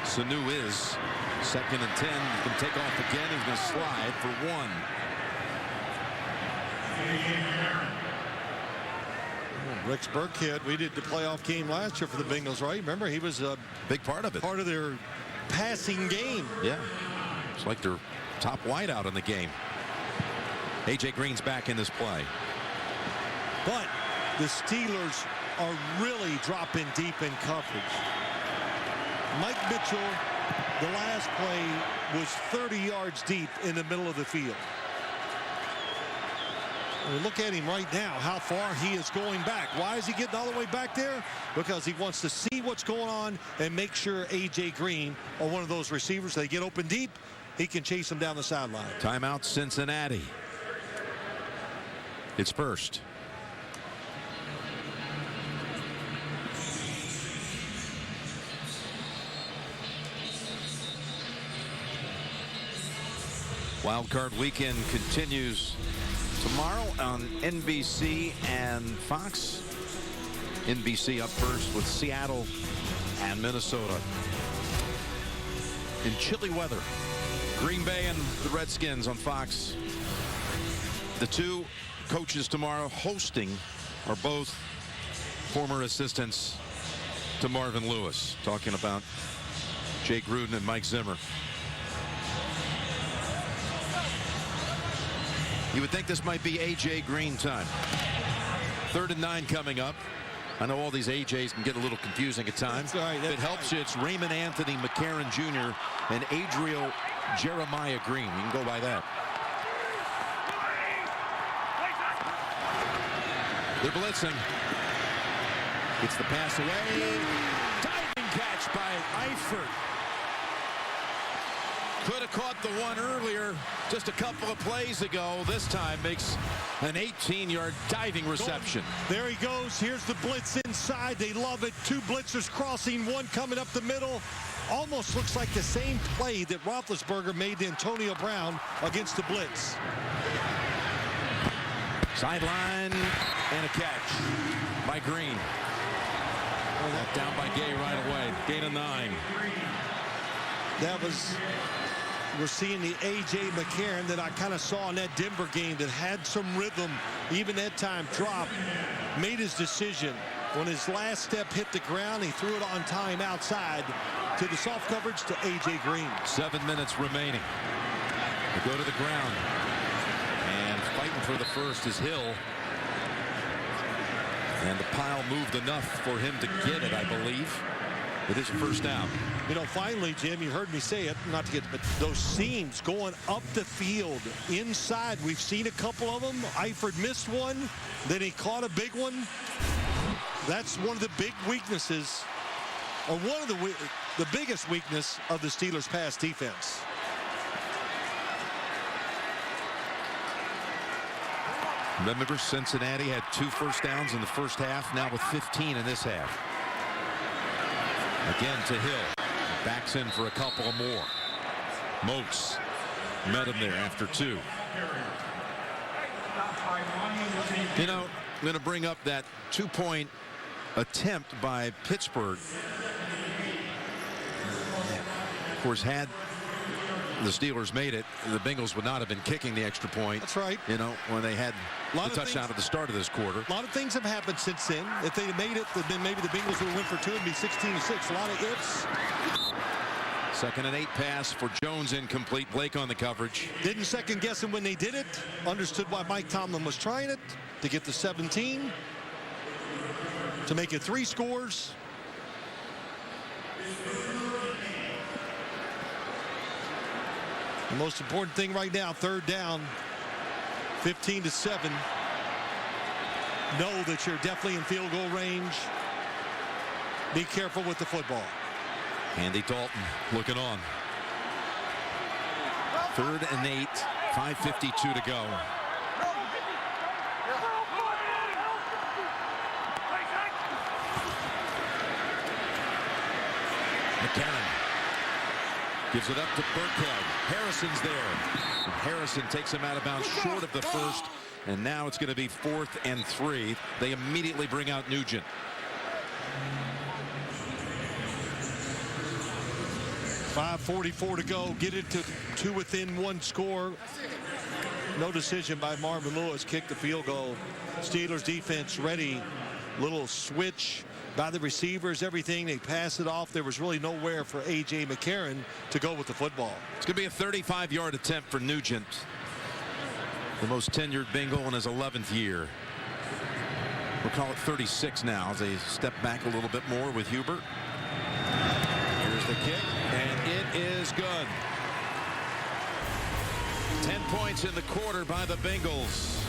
Sanu is. Second and 10. He's going to take off again. He's going to slide for 1. Rex Burkhead, we did the playoff game last year for the Bengals, right? Remember, he was a big part of it. Part of their passing game. Yeah. It's like their top wideout in the game. A.J. Green's back in this play. But the Steelers are really dropping deep in coverage. Mike Mitchell, the last play, was 30 yards deep in the middle of the field. And look at him right now, how far he is going back. Why is he getting all the way back there? Because he wants to see what's going on and make sure A.J. Green or one of those receivers, they get open deep, he can chase them down the sideline. Timeout Cincinnati. It's first. Wild Card Weekend continues tomorrow on NBC and Fox. NBC up first with Seattle and Minnesota. In chilly weather, Green Bay and the Redskins on Fox. The two coaches tomorrow hosting are both former assistants to Marvin Lewis. Talking about Jay Gruden and Mike Zimmer. You would think this might be A.J. Green time. 3rd and 9 coming up. I know all these AJs can get a little confusing at times. If it helps you, it's Raymond Anthony McCarron Jr. and Adriel Jeremiah Green. You can go by that. They're blitzing. Gets the pass away. Diving catch by Eifert. Could have caught the one earlier just a couple of plays ago. This time makes an 18-yard diving reception. There he goes. Here's the blitz inside. They love it. 2 blitzers crossing, one coming up the middle. Almost looks like the same play that Roethlisberger made to Antonio Brown against the blitz. Sideline and a catch by Green. Down by Gay right away. Gain of 9. That was... We're seeing the A.J. McCarron that I kind of saw in that Denver game that had some rhythm, even that time dropped, made his decision. When his last step hit the ground, he threw it on time outside to the soft coverage to A.J. Green. 7 minutes remaining. They go to the ground. And fighting for the first is Hill. And the pile moved enough for him to get it, I believe. It is a first down. You know, finally, Jim, you heard me say it, not to get, but those seams going up the field inside. We've seen a couple of them. Eifert missed one, then he caught a big one. That's one of the big weaknesses, or one of the biggest weakness of the Steelers' pass defense. Remember, Cincinnati had 2 first downs in the first half, now with 15 in this half. Again to Hill. Backs in for a couple more. Moats met him there after 2. You know, I'm going to bring up that 2-point attempt by Pittsburgh. Of course, had the Steelers made it, the Bengals would not have been kicking the extra point. That's right. You know, when they had the touchdown at the start of this quarter. A lot of things have happened since then. If they had made it, then maybe the Bengals would have went for 2 and be 16-6. A lot of ifs. 2nd and 8 pass for Jones, incomplete. Blake on the coverage. Didn't second guess him when they did it. Understood why Mike Tomlin was trying it, to get the 17, to make it 3 scores. The most important thing right now, 3rd down, 15-7. Know that you're definitely in field goal range. Be careful with the football. Andy Dalton looking on. 3rd and 8, 5:52 to go. McCarron gives it up to Burkhead. Harrison's there. And Harrison takes him out of bounds short of the first. And now it's going to be 4th and 3. They immediately bring out Nugent. .544 to go. Get it to 2 within 1 score. No decision by Marvin Lewis. Kick the field goal. Steelers defense ready. Little switch by the receivers, everything. They pass it off. There was really nowhere for A.J. McCarron to go with the football. It's going to be a 35-yard attempt for Nugent. The most tenured Bengal in his 11th year. We'll call it 36 now as they step back a little bit more with Hubert. Here's the kick, and it is good. 10 points in the quarter by the Bengals.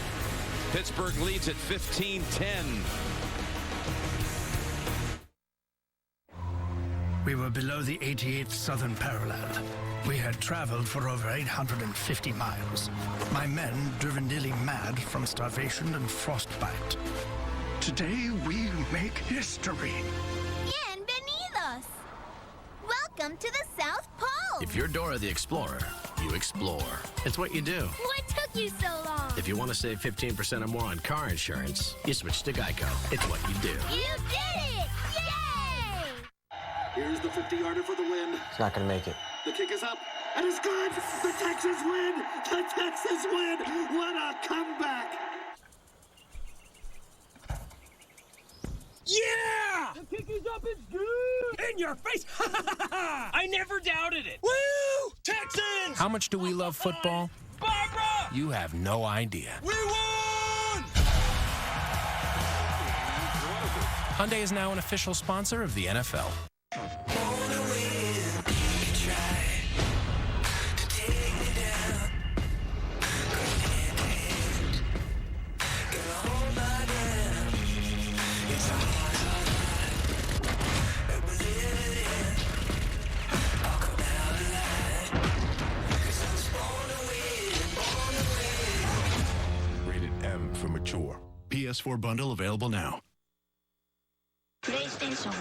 Pittsburgh leads at 15-10. We were below the 88th southern parallel. We had traveled for over 850 miles. My men driven nearly mad from starvation and frostbite. Today we make history. Bienvenidos! Welcome to the South Pole! If you're Dora the Explorer, you explore. It's what you do. What took you so long? If you want to save 15% or more on car insurance, you switch to Geico. It's what you do. You did it! Yay! Here's the 50-yarder for the win. It's not going to make it. The kick is up, and it's good! The Texans win! The Texans win! What a comeback! Yeah! The kick is up, it's good! In your face! I never doubted it! Woo! Texans! How much do we love football? Barbara! You have no idea. We won! Hyundai is now an official sponsor of the NFL. For mature. PS4 bundle available now. PlayStation.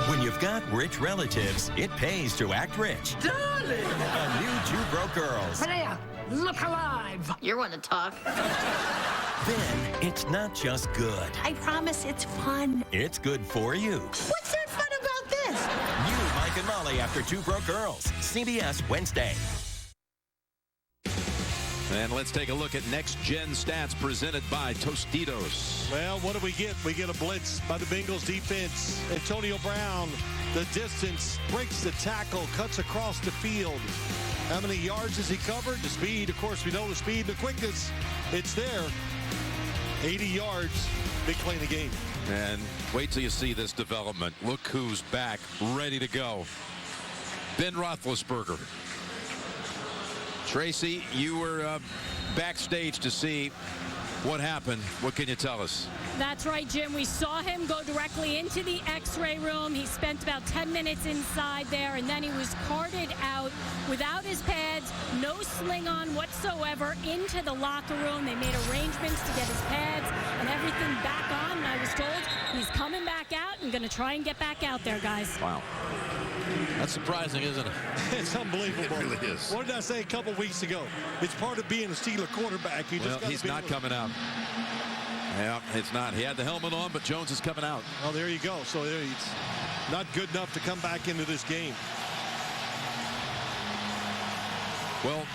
When you've got rich relatives, it pays to act rich. Darling! A new Jew Girls. Freya, look alive! You're one to talk. Then it's not just good. I promise it's fun. It's good for you. What's there fun about this? New Mike and Molly after Two Broke Girls. CBS Wednesday. And let's take a look at next-gen stats presented by Tostitos. Well, what do we get? We get a blitz by the Bengals defense. Antonio Brown, the distance, breaks the tackle, cuts across the field. How many yards has he covered? The speed, of course, we know the speed, the quickness. It's there. 80 yards. Big play in the game. And wait till you see this development. Look who's back, ready to go. Ben Roethlisberger. Tracy, you were backstage to see what happened. What can you tell us? That's right, Jim. We saw him go directly into the x-ray room. He spent about 10 minutes inside there, and then he was carted out without his pads, no sling on whatsoever, into the locker room. They made arrangements to get his pads and everything back on, and I was told he's coming back out and going to try and get back out there, guys. Wow. That's surprising, isn't it? It's unbelievable. It really is. What did I say a couple weeks ago? It's part of being a Steeler quarterback. Well, he's not coming out. Yeah, it's not. He had the helmet on, but Jones is coming out. Oh, there you go. So he's not good enough to come back into this game. Well,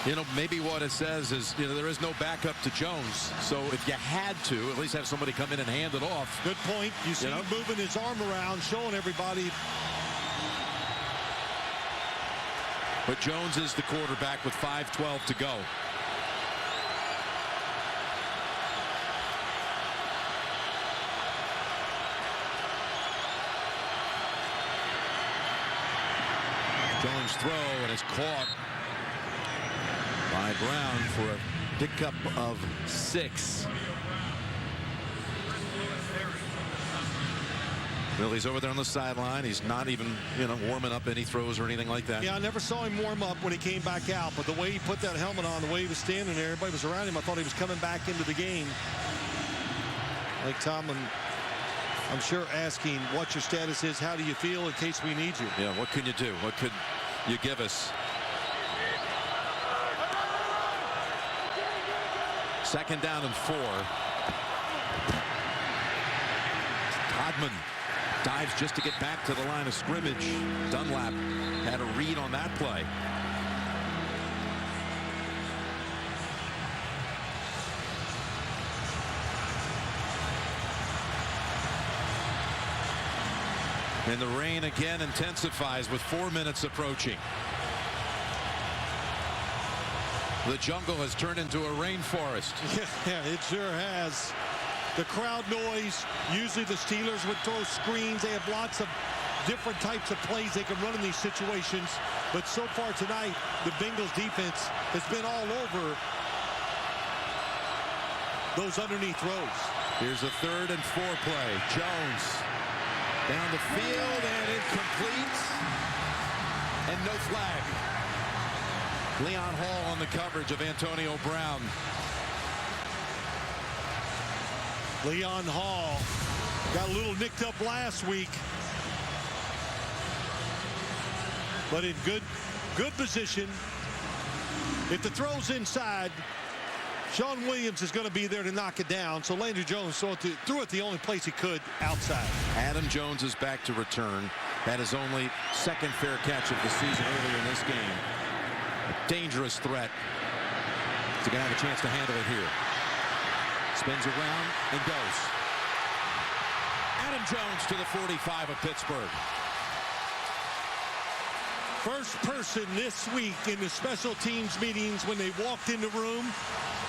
you know, maybe what it says is, you know, there is no backup to Jones. So if you had to, at least have somebody come in and hand it off. Good point. You see him moving his arm around, showing everybody. But Jones is the quarterback with 5:12 to go. Jones throw, and it's caught by Brown for a pickup of 6. Well, he's over there on the sideline. He's not even, you know, warming up any throws or anything like that. Yeah, I never saw him warm up when he came back out, but the way he put that helmet on, the way he was standing there, everybody was around him. I thought he was coming back into the game. Like Tomlin, I'm sure, asking what your status is, how do you feel in case we need you. Yeah, what can you do? What could you give us? Second down and 4. Todman dives just to get back to the line of scrimmage. Dunlap had a read on that play. And the rain again intensifies with 4 minutes approaching. The jungle has turned into a rainforest. Yeah, it sure has. The crowd noise, usually the Steelers would throw screens. They have lots of different types of plays they can run in these situations. But so far tonight, the Bengals defense has been all over those underneath throws. Here's a 3rd and 4 play. Jones Down the field and incomplete. And no flag. Leon Hall on the coverage of Antonio Brown. Leon Hall got a little nicked up last week, but in good position. If the throw's inside, Sean Williams is going to be there to knock it down. So Landry Jones threw it the only place he could, outside. Adam Jones is back to return. That is only second fair catch of the season earlier in this game. A dangerous threat. He's going to have a chance to handle it here. Spins around and goes. Adam Jones to the 45 of Pittsburgh. First person this week in the special teams meetings when they walked in the room,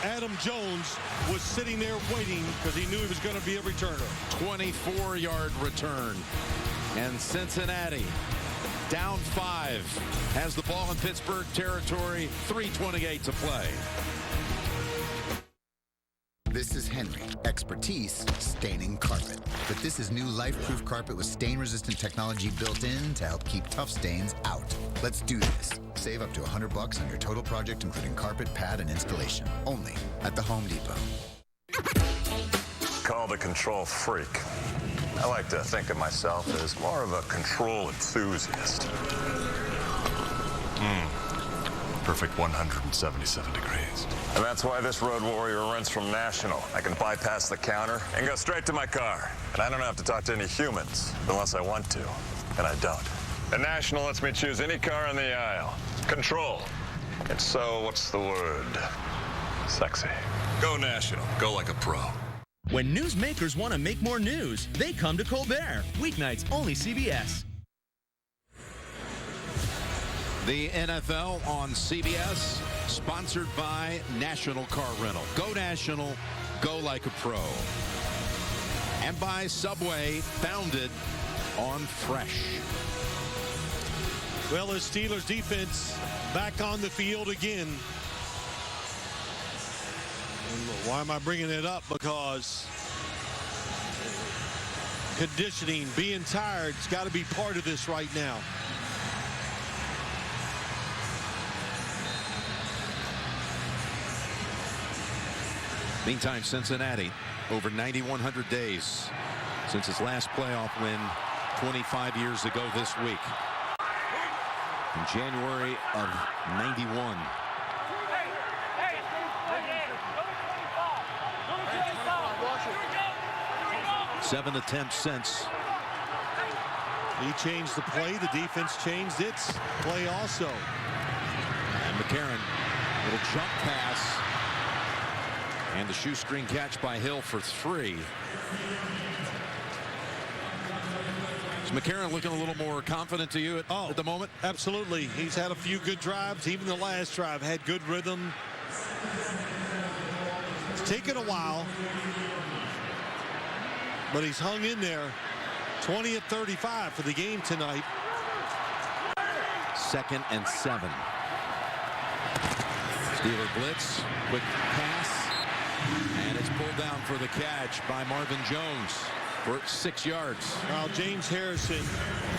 Adam Jones was sitting there waiting because he knew he was going to be a returner. 24-yard return. And Cincinnati down 5. Has the ball in Pittsburgh territory. 3:28 to play. This is Henry. Expertise, staining carpet. But this is new life-proof carpet with stain-resistant technology built in to help keep tough stains out. Let's do this. Save up to $100 on your total project, including carpet, pad, and installation. Only at the Home Depot. Called a control freak. I like to think of myself as more of a control enthusiast. Perfect 177 degrees. And that's why this road warrior runs from National. I can bypass the counter and go straight to my car. And I don't have to talk to any humans unless I want to. And I don't. And National lets me choose any car on the aisle. Control. And so, what's the word? Sexy. Go National. Go like a pro. When newsmakers want to make more news, they come to Colbert. Weeknights, only CBS. The NFL on CBS, sponsored by National Car Rental. Go National, go like a pro. And by Subway, founded on fresh. Well, the Steelers defense back on the field again. And why am I bringing it up? Because conditioning, being tired, it's got to be part of this right now. Meantime, Cincinnati, over 9,100 days since its last playoff win 25 years ago this week. In January of 91. Seven attempts since. He changed the play. The defense changed its play also. And McCarron, little jump pass. And the shoestring catch by Hill for 3. Is McCarron looking a little more confident to you at the moment? Absolutely. He's had a few good drives. Even the last drive had good rhythm. It's taken a while, but he's hung in there. 20 at 35 for the game tonight. 2nd and 7. Steeler blitz, quick pass. And it's pulled down for the catch by Marvin Jones for 6 yards. Well, James Harrison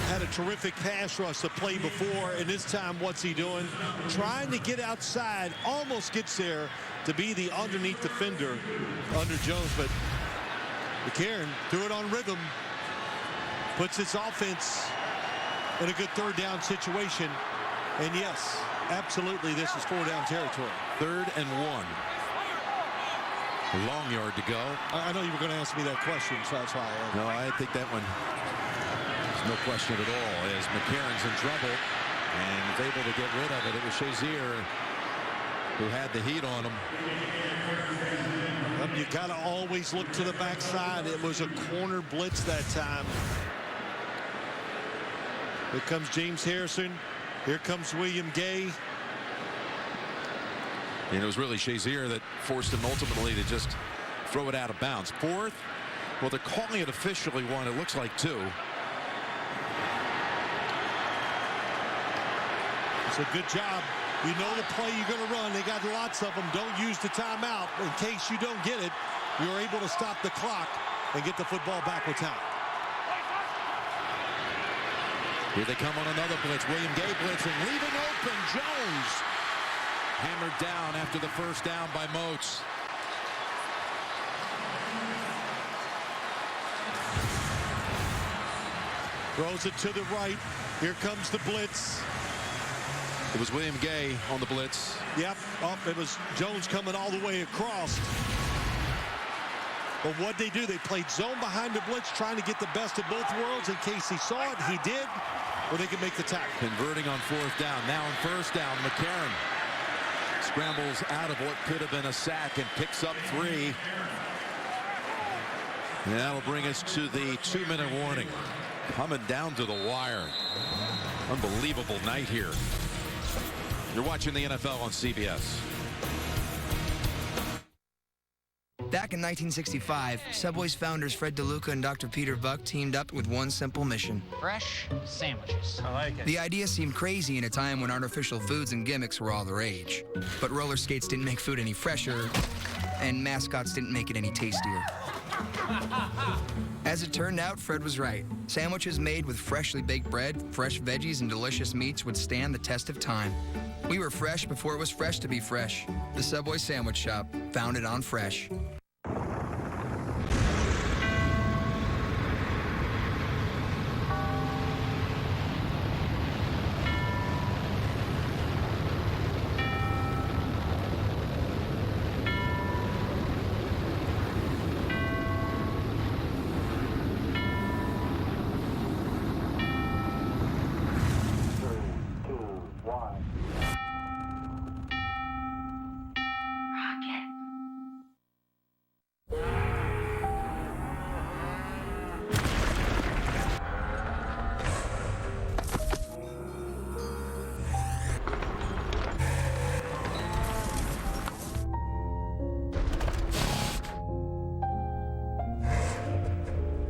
had a terrific pass rush to play before, and this time what's he doing? Trying to get outside, almost gets there to be the underneath defender under Jones, but McCarron threw it on rhythm, puts his offense in a good 3rd down situation, and yes, absolutely this is 4-down territory. 3rd and 1. A long yard to go. I know you were going to ask me that question, so that's why. No, I think that one, there's no question at all. As McCarron's in trouble and is able to get rid of it. It was Shazier who had the heat on him. You got to always look to the backside. It was a corner blitz that time. Here comes James Harrison. Here comes William Gay. And it was really Shazier that forced him ultimately to just throw it out of bounds. 4th. Well, they're calling it officially 1. It looks like 2. It's a good job. You know the play you're going to run. They got lots of them. Don't use the timeout. In case you don't get it, you're able to stop the clock and get the football back with time. Here they come on another blitz. William Gay blitzing, leaving open Jones. Hammered down after the first down by Moats. Throws it to the right. Here comes the blitz. It was William Gay on the blitz. Yep. Oh, it was Jones coming all the way across. But what they do, they played zone behind the blitz, trying to get the best of both worlds in case he saw it. He did, or they could make the tackle. Converting on fourth down. Now on first down, McCarron scrambles out of what could have been a sack and picks up 3. And that'll bring us to the 2-minute warning. Coming down to the wire. Unbelievable night here. You're watching the NFL on CBS. Back in 1965, Subway's founders Fred DeLuca and Dr. Peter Buck teamed up with one simple mission. Fresh sandwiches. I like it. The idea seemed crazy in a time when artificial foods and gimmicks were all the rage. But roller skates didn't make food any fresher, and mascots didn't make it any tastier. As it turned out, Fred was right. Sandwiches made with freshly baked bread, fresh veggies, and delicious meats would stand the test of time. We were fresh before it was fresh to be fresh. The Subway Sandwich Shop, founded on fresh.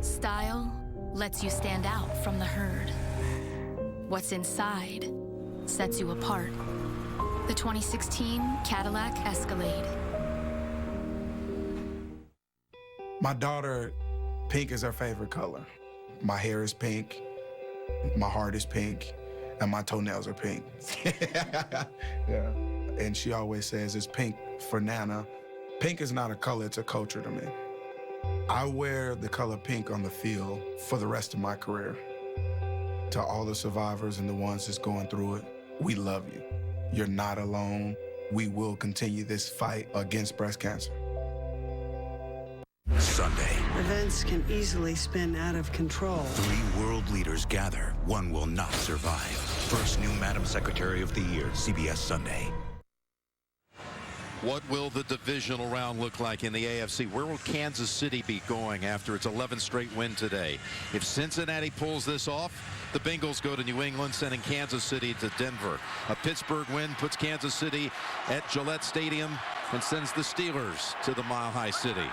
Style lets you stand out from the herd. What's inside sets you apart. The 2016 Cadillac Escalade. My daughter, pink is her favorite color. My hair is pink, my heart is pink, and my toenails are pink. Yeah. And she always says it's pink for Nana. Pink is not a color, it's a culture to me. I wear the color pink on the field for the rest of my career. To all the survivors and the ones that's going through it, we love you. You're not alone. We will continue this fight against breast cancer. Sunday, Events can easily spin out of control. 3 world leaders gather. One will not survive. First new Madam Secretary of the Year, CBS Sunday. What will the divisional round look like in the AFC? Where will Kansas City be going after its 11th straight win today? If Cincinnati pulls this off, the Bengals go to New England, sending Kansas City to Denver. A Pittsburgh win puts Kansas City at Gillette Stadium and sends the Steelers to the Mile High City.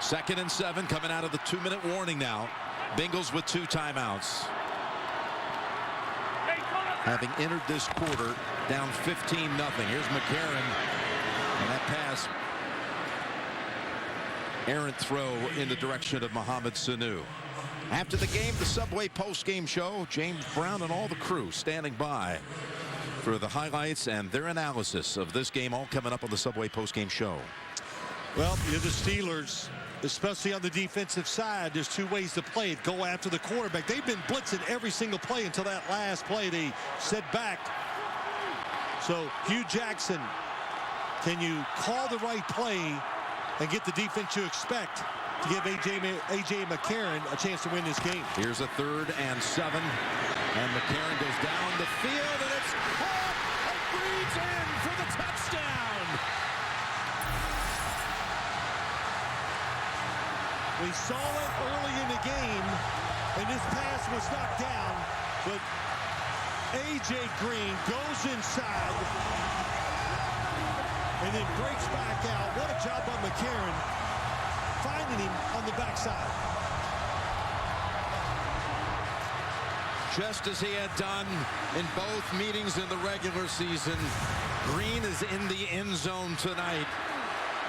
2nd and 7 coming out of the 2-minute warning now. Bengals with 2 timeouts. Having entered this quarter down 15-0. Here's McCarron. And that pass, errant throw in the direction of Mohamed Sanu. After the game, the Subway post-game show, James Brown and all the crew standing by for the highlights and their analysis of this game, all coming up on the Subway post-game show. Well, you're the Steelers, especially on the defensive side. There's 2 ways to play it. Go after the quarterback. They've been blitzing every single play until that last play they set back. So Hugh Jackson, can you call the right play and get the defense you expect to give A.J. McCarron a chance to win this game? Here's a 3rd and 7. And McCarron goes down the field, and it's caught and Breed's in for the touchdown. We saw it early in the game, and this pass was knocked down, but A.J. Green goes inside and then breaks back out. What a job by McCarron, finding him on the backside. Just as he had done in both meetings in the regular season, Green is in the end zone tonight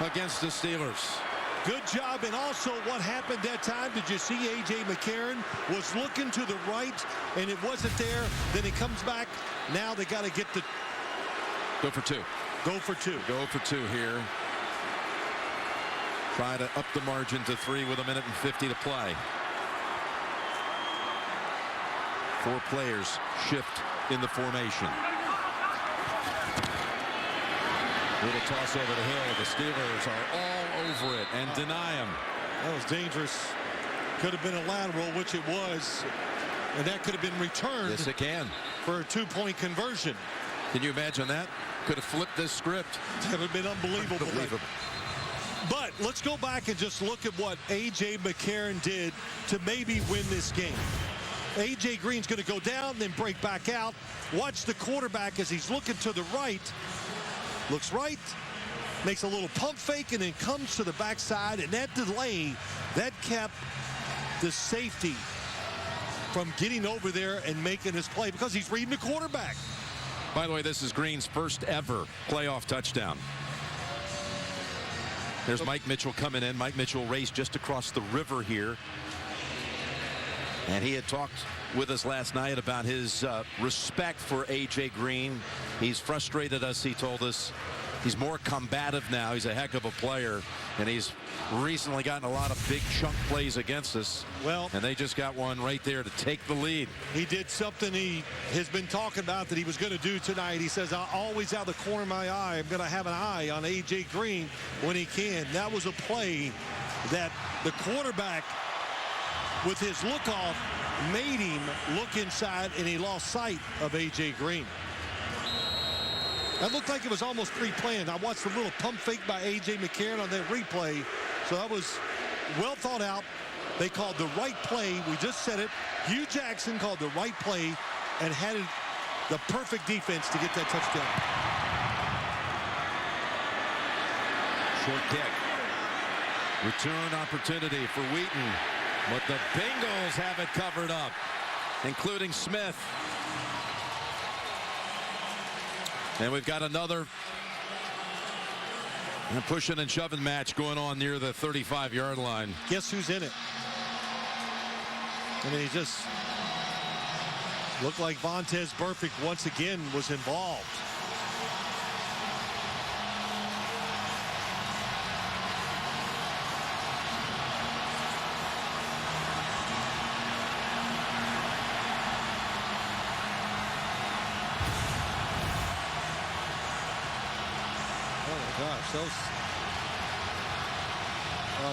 against the Steelers. Good job. And also what happened that time, did you see A.J. McCarron was looking to the right and it wasn't there? Then he comes back. Now they got to get the... Go for two. Go for two. Go for two here. Try to up the margin to 3 with 1:50 to play. 4 players shift in the formation. Little toss over the hill. The Steelers are all over it and deny him. That was dangerous. Could have been a lateral, which it was. And that could have been returned. Yes, it can. For a 2-point conversion. Can you imagine that? Could have flipped this script. That would have been unbelievable. But let's go back and just look at what A.J. McCarron did to maybe win this game. A.J. Green's going to go down, then break back out. Watch the quarterback as he's looking to the right. Looks right, makes a little pump fake, and then comes to the backside. And that delay, that kept the safety from getting over there and making his play because he's reading the quarterback. By the way, this is Green's first ever playoff touchdown. There's Mike Mitchell coming in. Mike Mitchell raced just across the river here. And he had talked with us last night about his respect for A.J. Green. He's frustrated us, he told us. He's more combative now. He's a heck of a player. And he's recently gotten a lot of big chunk plays against us. Well, and they just got one right there to take the lead. He did something he has been talking about that he was going to do tonight. He says, I always out of the corner of my eye, I'm going to have an eye on A.J. Green when he can. That was a play that the quarterback, with his look off, made him look inside, and he lost sight of A.J. Green. That looked like it was almost pre-planned. I watched a little pump fake by A.J. McCarron on that replay. So that was well thought out. They called the right play. We just said it. Hugh Jackson called the right play and had the perfect defense to get that touchdown. Short kick. Return opportunity for Wheaton. But the Bengals have it covered up, including Smith. And we've got another pushing and shoving match going on near the 35-yard line. Guess who's in it? I mean, he just looked like Martavis Bryant once again was involved.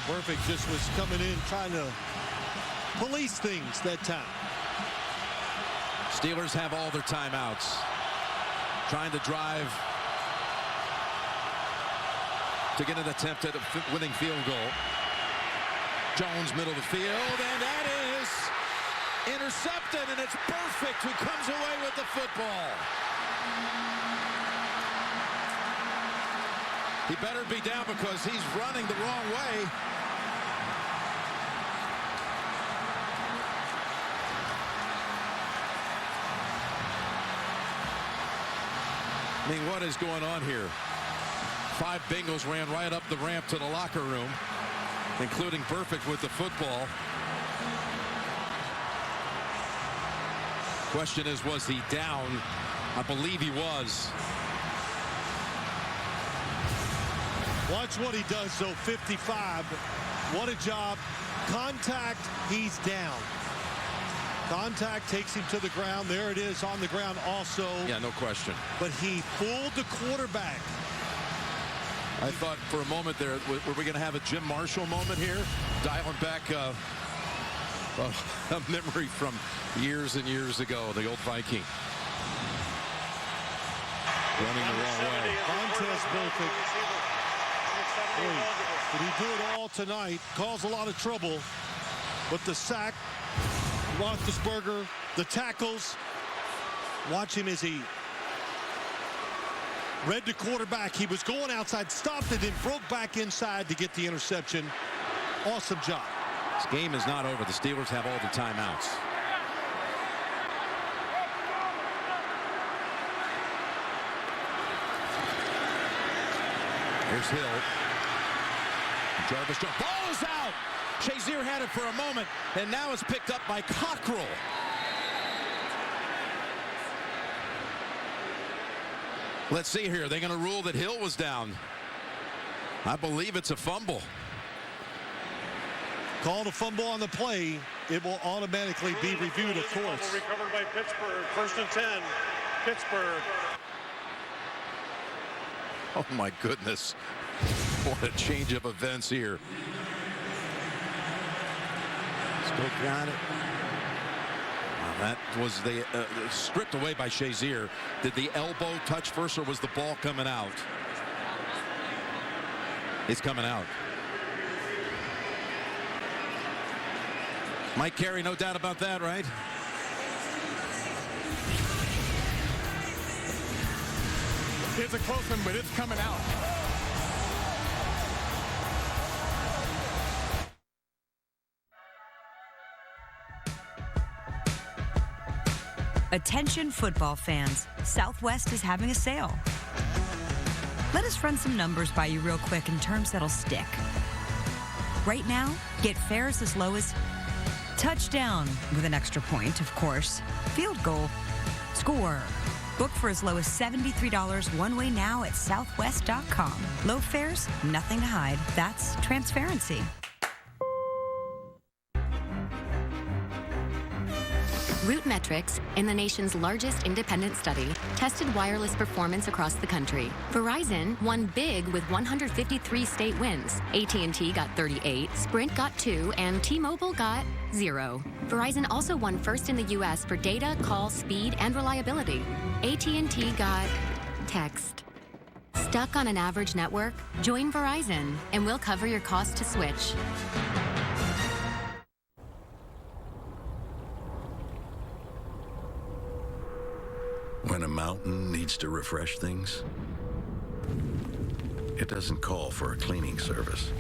Burfict just was coming in trying to police things that time. Steelers have all their timeouts. Trying to drive to get an attempt at a winning field goal. Jones, middle of the field, and that is intercepted, and it's Burfict who comes away with the football. He better be down because he's running the wrong way. I mean, what is going on here? 5 Bengals ran right up the ramp to the locker room, including Burfict with the football. Question is, was he down? I believe he was. Watch what he does, though. 55. What a job. Contact, he's down. Contact takes him to the ground. There it is on the ground also. Yeah, no question. But he fooled the quarterback. I thought for a moment there, were we going to have a Jim Marshall moment here? Dialing back a memory from years and years ago, the old Viking. Running the wrong way. Martavis Bryant. Did he do it all tonight? Caused a lot of trouble. But the sack, Roethlisberger, the tackles. Watch him as he read the quarterback. He was going outside, stopped it, and broke back inside to get the interception. Awesome job. This game is not over. The Steelers have all the timeouts. Here's Hill. Jarvis Jones. Ball is out. Shazier had it for a moment, and now it's picked up by Cockrell. Let's see here. Are they going to rule that Hill was down? I believe it's a fumble. Called a fumble on the play. It will automatically be reviewed, of course. Recovered by Pittsburgh. 1st and 10. Pittsburgh. Oh, my goodness. What a change of events here. Still got it. Well, that was the stripped away by Shazier. Did the elbow touch first, or was the ball coming out? It's coming out. Mike Carey, no doubt about that, right? It's a close one, but it's coming out. Attention football fans, Southwest is having a sale. Let us run some numbers by you real quick in terms that'll stick. Right now, get fares as low as touchdown with an extra point, of course, field goal, score. Book for as low as $73 one way now at southwest.com. Low fares, nothing to hide. That's transparency. RootMetrics, in the nation's largest independent study, tested wireless performance across the country. Verizon won big with 153 state wins. AT&T got 38, Sprint got 2, and T-Mobile got 0. Verizon also won first in the U.S. for data, call, speed, and reliability. AT&T got text. Stuck on an average network? Join Verizon, and we'll cover your cost to switch. When a mountain needs to refresh things, it doesn't call for a cleaning service.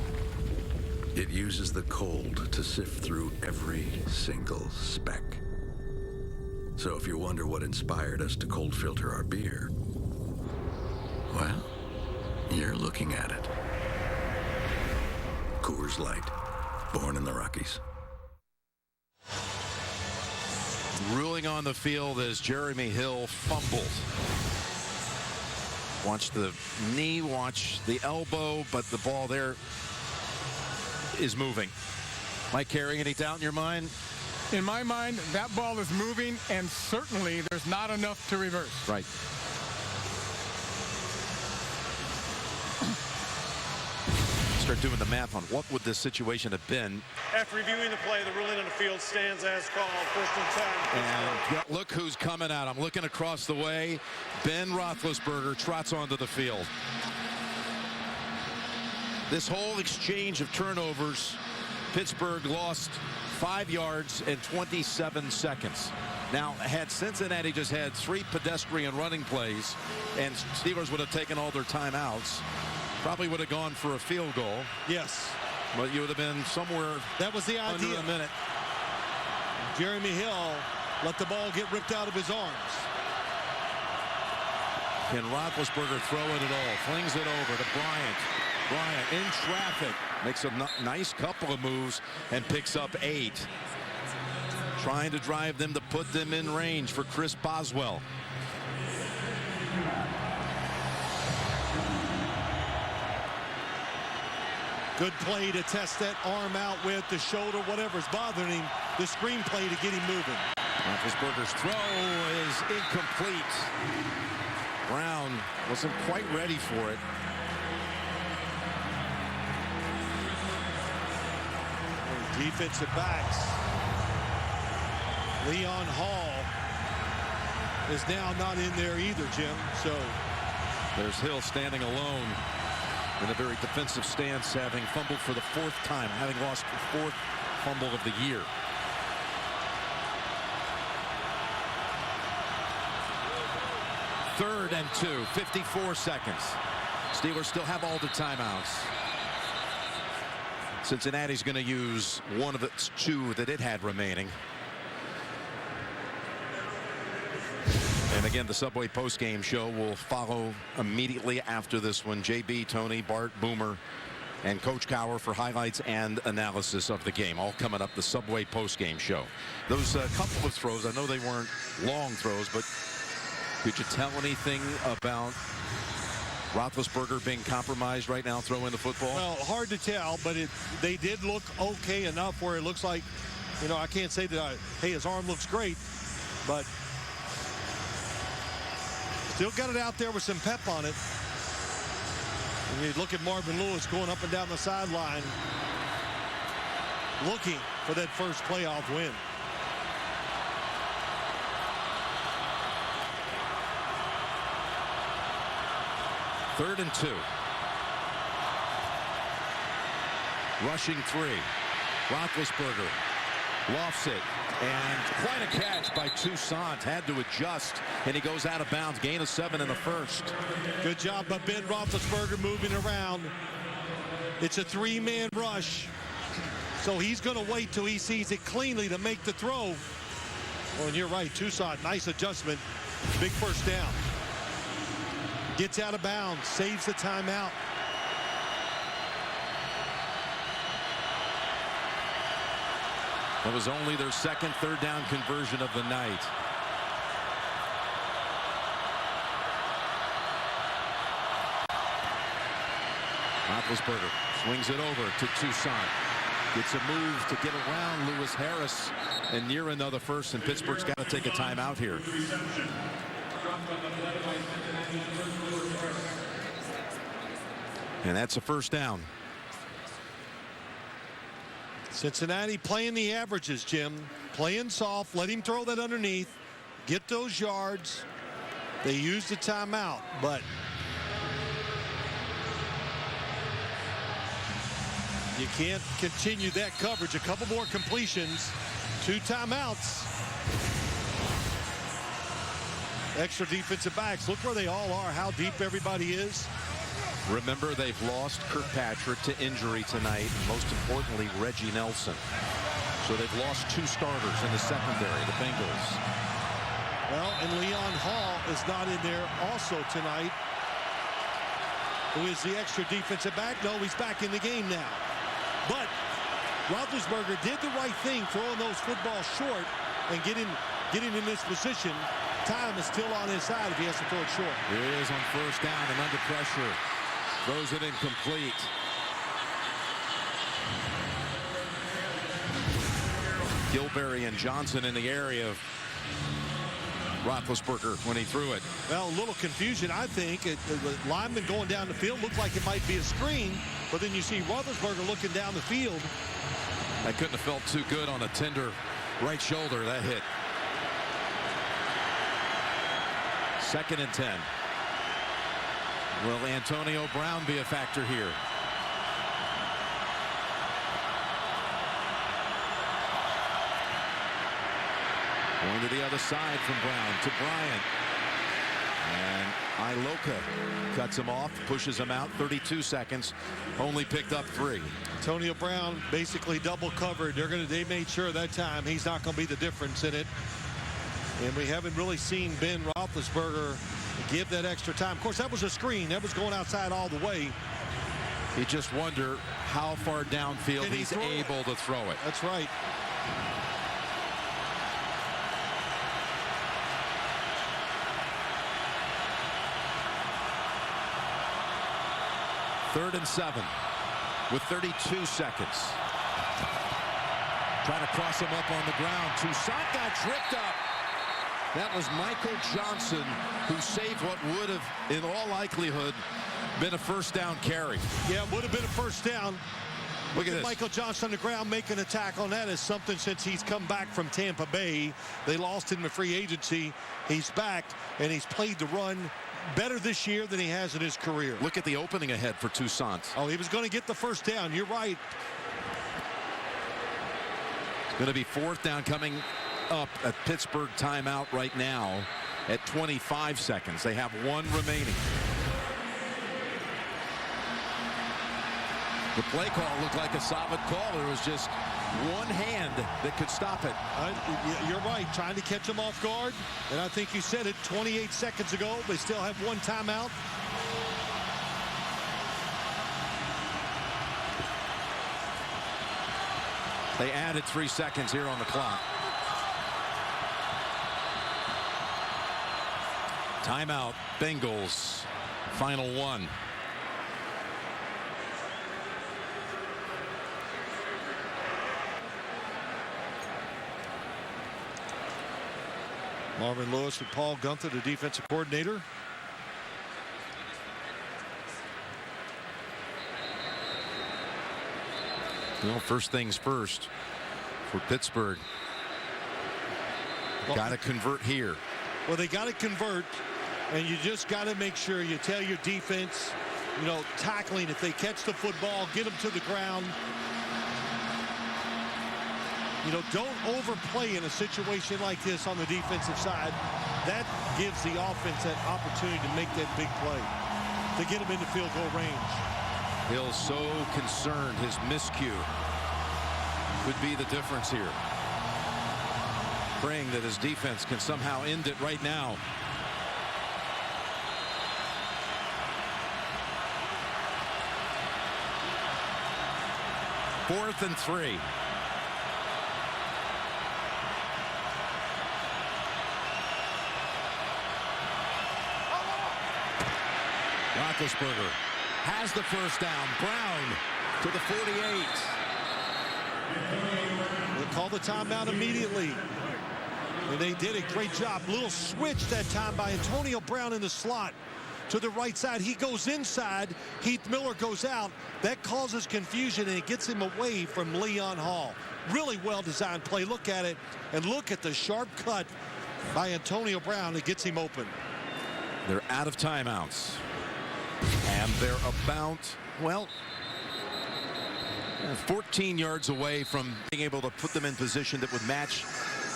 It uses the cold to sift through every single speck. So if you wonder what inspired us to cold filter our beer, well, you're looking at it. Coors Light, born in the Rockies. Ruling on the field as Jeremy Hill fumbled. Watch the knee, watch the elbow, but the ball there is moving. Mike Carey, any doubt in your mind? In my mind, that ball is moving, and certainly there's not enough to reverse. Right. Start doing the math on what would this situation have been. After reviewing the play, the ruling on the field stands as called. 1st and 10. And look who's coming out. I'm looking across the way. Ben Roethlisberger trots onto the field. This whole exchange of turnovers, Pittsburgh lost 5 yards and 27 seconds. Now, had Cincinnati just had 3 pedestrian running plays and Steelers would have taken all their timeouts, probably would have gone for a field goal. Yes. But you would have been somewhere that was the idea. Under a minute. Jeremy Hill let the ball get ripped out of his arms. Can Roethlisberger throw it at all? Flings it over to Bryant. Bryant in traffic. Makes a nice couple of moves and picks up 8. Trying to drive them to put them in range for Chris Boswell. Good play to test that arm out with the shoulder, whatever's bothering him. The screenplay to get him moving. Roethlisberger's throw is incomplete. Brown wasn't quite ready for it. Defensive backs. Leon Hall is now not in there either, Jim. So there's Hill standing alone in a very defensive stance, having fumbled for the 4th time, having lost the 4th fumble of the year. Third and 2, 54 seconds. Steelers still have all the timeouts. Cincinnati's going to use one of its 2 that it had remaining. And again, the Subway postgame show will follow immediately after this one. JB, Tony, Bart, Boomer, and Coach Cower for highlights and analysis of the game. All coming up the Subway postgame show. Those couple of throws, I know they weren't long throws, but could you tell anything about Roethlisberger being compromised right now throwing the football? Well, hard to tell, but they did look okay enough where it looks like, you know, I can't say that, hey, his arm looks great, but still got it out there with some pep on it. And you look at Marvin Lewis going up and down the sideline, looking for that first playoff win. Third and 2. Rushing 3. Roethlisberger lofts it. And quite a catch by Toussaint. Had to adjust, and he goes out of bounds. Gain of 7 in the first. Good job by Ben Roethlisberger moving around. It's a 3-man rush. So he's going to wait till he sees it cleanly to make the throw. Well, and you're right, Toussaint, nice adjustment. Big first down. Gets out of bounds, saves the timeout. That was only their second third down conversion of the night. Roethlisberger swings it over to Toussaint. Gets a move to get around Lewis Harris, and near another first, and Pittsburgh's got to take a timeout here. And that's a first down. Cincinnati playing the averages, Jim. Playing soft. Let him throw that underneath. Get those yards. They used the timeout, but you can't continue that coverage. A couple more completions. 2 timeouts. Extra defensive backs. Look where they all are, how deep everybody is. Remember, they've lost Kirkpatrick to injury tonight, and most importantly, Reggie Nelson. So they've lost 2 starters in the secondary, the Bengals. Well, and Leon Hall is not in there also tonight. Who is the extra defensive back? No, he's back in the game now. But Roethlisberger did the right thing, throwing those footballs short and getting in this position. Time is still on his side if he has to throw it short. Here he is on first down and under pressure. Throws it incomplete. Gilberry and Johnson in the area of Roethlisberger when he threw it. Well, a little confusion, I think. The lineman going down the field looked like it might be a screen, but then you see Roethlisberger looking down the field. That couldn't have felt too good on a tender right shoulder, that hit. 2nd and 10. Will Antonio Brown be a factor here? Going to the other side from Brown to Bryant. And Iloka cuts him off, pushes him out. 32 seconds. Only picked up 3. Antonio Brown basically double covered. They made sure that time he's not going to be the difference in it. And we haven't really seen Ben Roethlisberger give that extra time. Of course, that was a screen. That was going outside all the way. You just wonder how far downfield he's able to throw it. That's right. Third and 7 with 32 seconds. Trying to cross him up on the ground. Toussaint got tripped up. That was Michael Johnson, who saved what would have, in all likelihood, been a first down carry. Yeah, it would have been a first down. Look at this. Michael Johnson on the ground making a tackle on that is something since he's come back from Tampa Bay. They lost him in free agency. He's back, and he's played the run better this year than he has in his career. Look at the opening ahead for Toussaint. Oh, he was going to get the first down. You're right. It's going to be 4th down coming up at Pittsburgh timeout right now at 25 seconds. They have 1 remaining. The play call looked like a solid call. There was just one hand that could stop it. You're right, trying to catch them off guard. And I think you said it 28 seconds ago. They still have 1 timeout. They added 3 seconds here on the clock. Timeout, Bengals. Final one. Marvin Lewis with Paul Gunther, the defensive coordinator. Well, first things first for Pittsburgh. Well, got to convert here. Well, they got to convert, and you just got to make sure you tell your defense, you know, tackling. If they catch the football, get them to the ground. You know, don't overplay in a situation like this on the defensive side. That gives the offense that opportunity to make that big play, to get them into field goal range. Hill's so concerned his miscue could be the difference here. Praying that his defense can somehow end it right now. Fourth and 3. Roethlisberger has the first down. Brown to the 48. They call the timeout immediately. And they did a great job. Little switch that time by Antonio Brown in the slot to the right side. He goes inside. Heath Miller goes out. That causes confusion, and it gets him away from Leon Hall. Really well-designed play. Look at it, and look at the sharp cut by Antonio Brown. It gets him open. They're out of timeouts. And they're about, well, 14 yards away from being able to put them in position that would match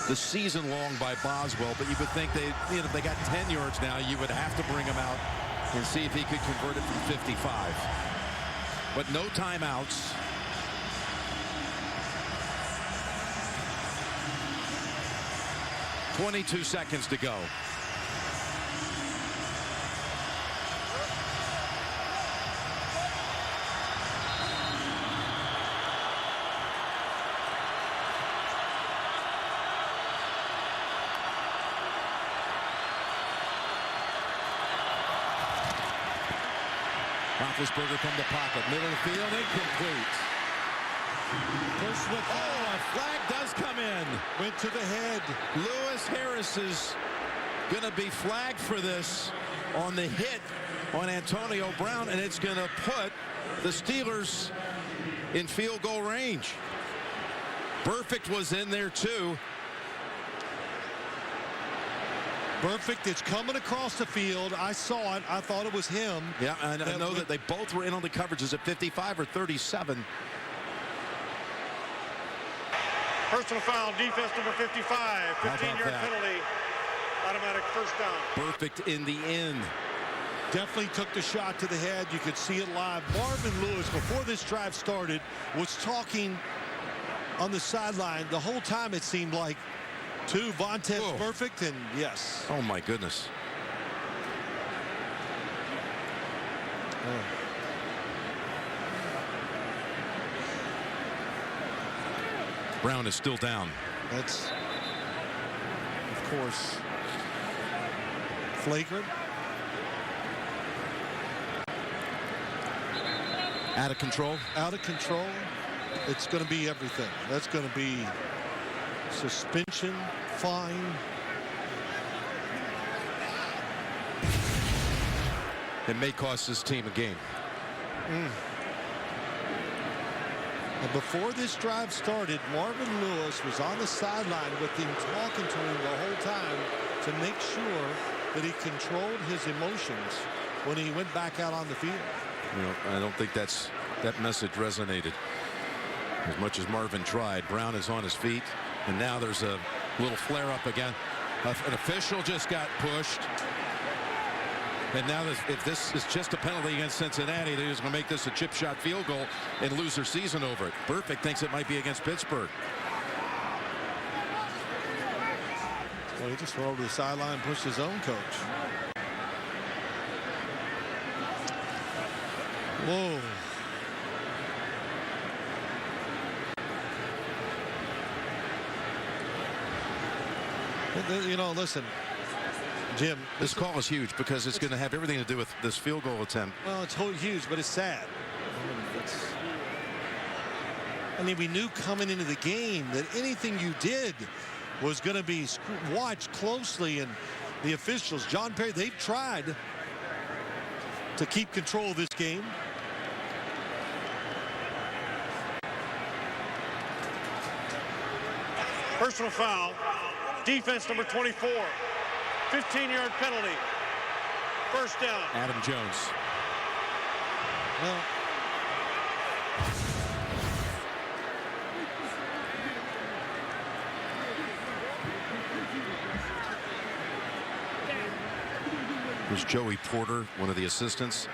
the season long by Boswell. But you would think if they got 10 yards now, you would have to bring him out and see if he could convert it from 55. But no timeouts. .22 seconds to go. Roethlisberger from the pocket, middle of the field, incomplete. Oh, a flag does come in. Went to the head. Lewis Harris is going to be flagged for this on the hit on Antonio Brown, and it's going to put the Steelers in field goal range. Perfect was in there too. Perfect. It's coming across the field. I saw it. I thought it was him. Yeah, and I know that they both were in on the coverages at 55 or 37. Personal foul, defense number 55. 15-yard penalty. Automatic first down. Perfect in the end. Definitely took the shot to the head. You could see it live. Marvin Lewis, before this drive started, was talking on the sideline. The whole time it seemed like to Vontaze Perfect, and yes. Oh, my goodness. Brown is still down. That's, of course, flagrant. Out of control? Out of control. It's going to be everything. That's going to be suspension, fine. It may cost this team a game. And before this drive started, Marvin Lewis was on the sideline with him, talking to him the whole time to make sure that he controlled his emotions when he went back out on the field. You know, I don't think that message resonated as much as Marvin tried. Brown is on his feet, and now there's a little flare up again. An official just got pushed. And now if this is just a penalty against Cincinnati, they're just going to make this a chip shot field goal and lose their season over it. Perfect thinks it might be against Pittsburgh. Well, he just went over to the sideline and pushed his own coach. Whoa. You know, listen, Jim. This call is huge because it's going to have everything to do with this field goal attempt. Well, it's huge, but it's sad. I mean, we knew coming into the game that anything you did was going to be watched closely, and the officials, John Perry, they've tried to keep control of this game. Personal foul. Defense number 24. 15-yard penalty. First down. Adam Jones. Well, There's Joey Porter, one of the assistants.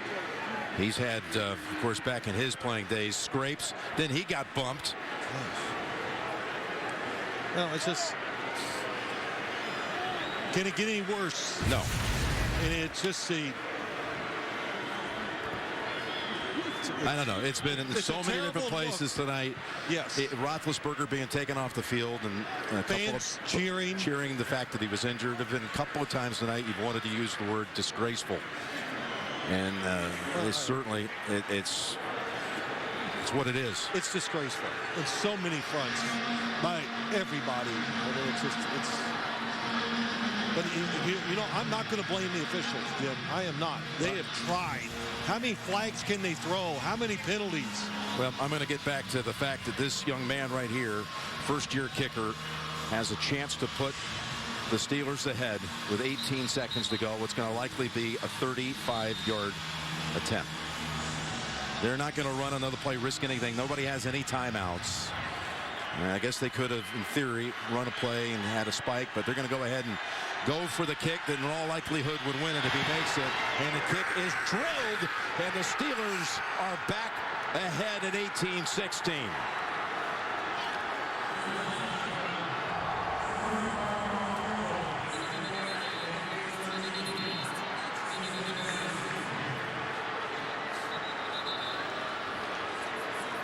He's had, of course, back in his playing days, scrapes. Then he got bumped. No, it's just, can it get any worse? No. And it's just I don't know. It's been in so many different places tonight. Yes. Roethlisberger being taken off the field and a couple of cheering the fact that he was injured. There have been a couple of times tonight you've wanted to use the word disgraceful. And it's certainly, it's what it is. It's disgraceful in so many fronts by everybody. But you know, I'm not going to blame the officials, Jim. I am not. They have tried. How many flags can they throw? How many penalties? Well, I'm going to get back to the fact that this young man right here, first-year kicker, has a chance to put the Steelers ahead with 18 seconds to go. What's going to likely be a 35-yard attempt. They're not going to run another play, risk anything. Nobody has any timeouts. I guess they could have, in theory, run a play and had a spike, but they're going to go ahead and go for the kick that in all likelihood would win it if he makes it. And the kick is drilled, and the Steelers are back ahead at 18-16.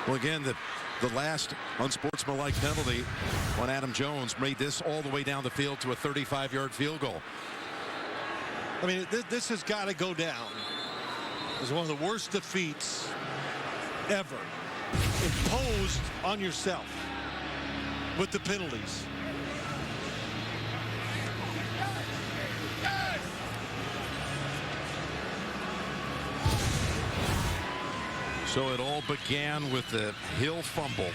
Well, again, the last unsportsmanlike penalty on Adam Jones made this all the way down the field to a 35-yard field goal. I mean, this has got to go down as one of the worst defeats ever imposed on yourself with the penalties. So it all began with the Hill fumble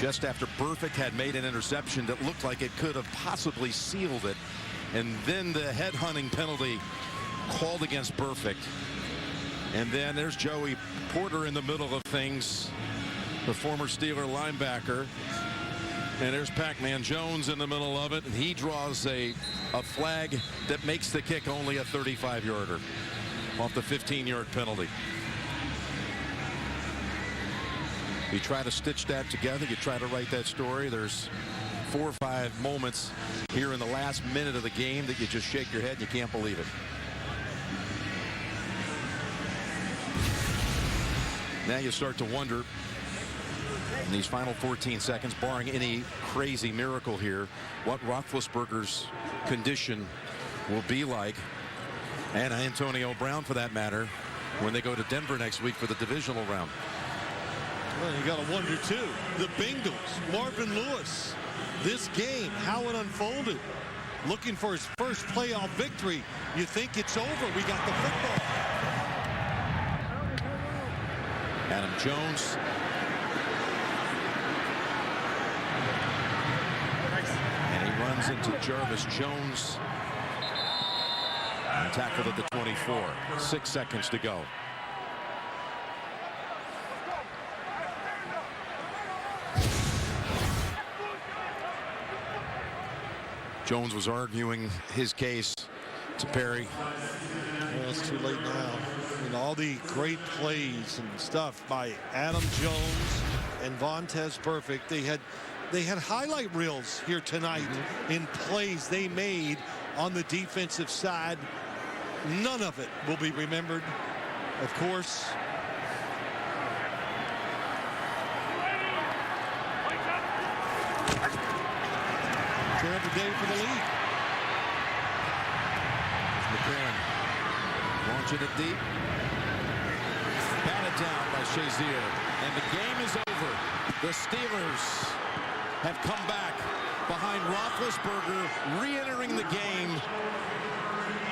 just after Burfict had made an interception that looked like it could have possibly sealed it. And then the headhunting penalty called against Burfict. And then there's Joey Porter in the middle of things, the former Steeler linebacker. And there's Pac-Man Jones in the middle of it. And he draws a flag that makes the kick only a 35-yarder off the 15-yard penalty. You try to stitch that together, you try to write that story. There's 4 or 5 moments here in the last minute of the game that you just shake your head and you can't believe it. Now you start to wonder in these final 14 seconds, barring any crazy miracle here, what Roethlisberger's condition will be like, and Antonio Brown for that matter, when they go to Denver next week for the divisional round. Well, you got to wonder, too. The Bengals, Marvin Lewis, this game, how it unfolded. Looking for his first playoff victory. You think it's over. We got the football. Adam Jones. And he runs into Jarvis Jones. And tackled at the 24. 6 seconds to go. Jones was arguing his case to Perry. Well, it's too late now. I mean, all the great plays and stuff by Adam Jones and Vontaze Burfict. They had highlight reels here tonight in plays they made on the defensive side. None of it will be remembered, of course. terrific day for the league. McCarron launching it deep. Batted down by Shazier. And the game is over. The Steelers have come back behind Roethlisberger, re-entering the game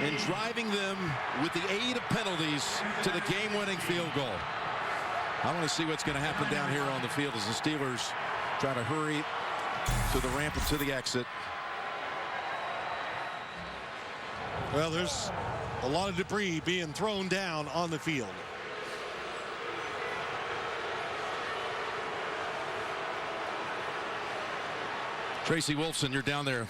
and driving them with the aid of penalties to the game-winning field goal. I want to see what's going to happen down here on the field as the Steelers try to hurry to the ramp and to the exit. Well, there's a lot of debris being thrown down on the field. Tracy Wolfson, you're down there.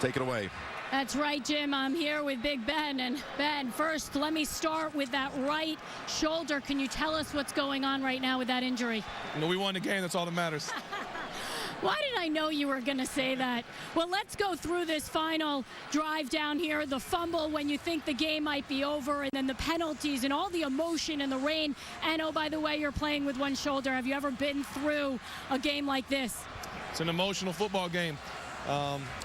Take it away. That's right, Jim. I'm here with Big Ben. And Ben, first, let me start with that right shoulder. Can you tell us what's going on right now with that injury? No, we won the game. That's all that matters. Why did I know you were going to say that? Well, let's go through this final drive down here. The fumble when you think the game might be over, and then the penalties and all the emotion and the rain. And, oh, by the way, you're playing with one shoulder. Have you ever been through a game like this? It's an emotional football game.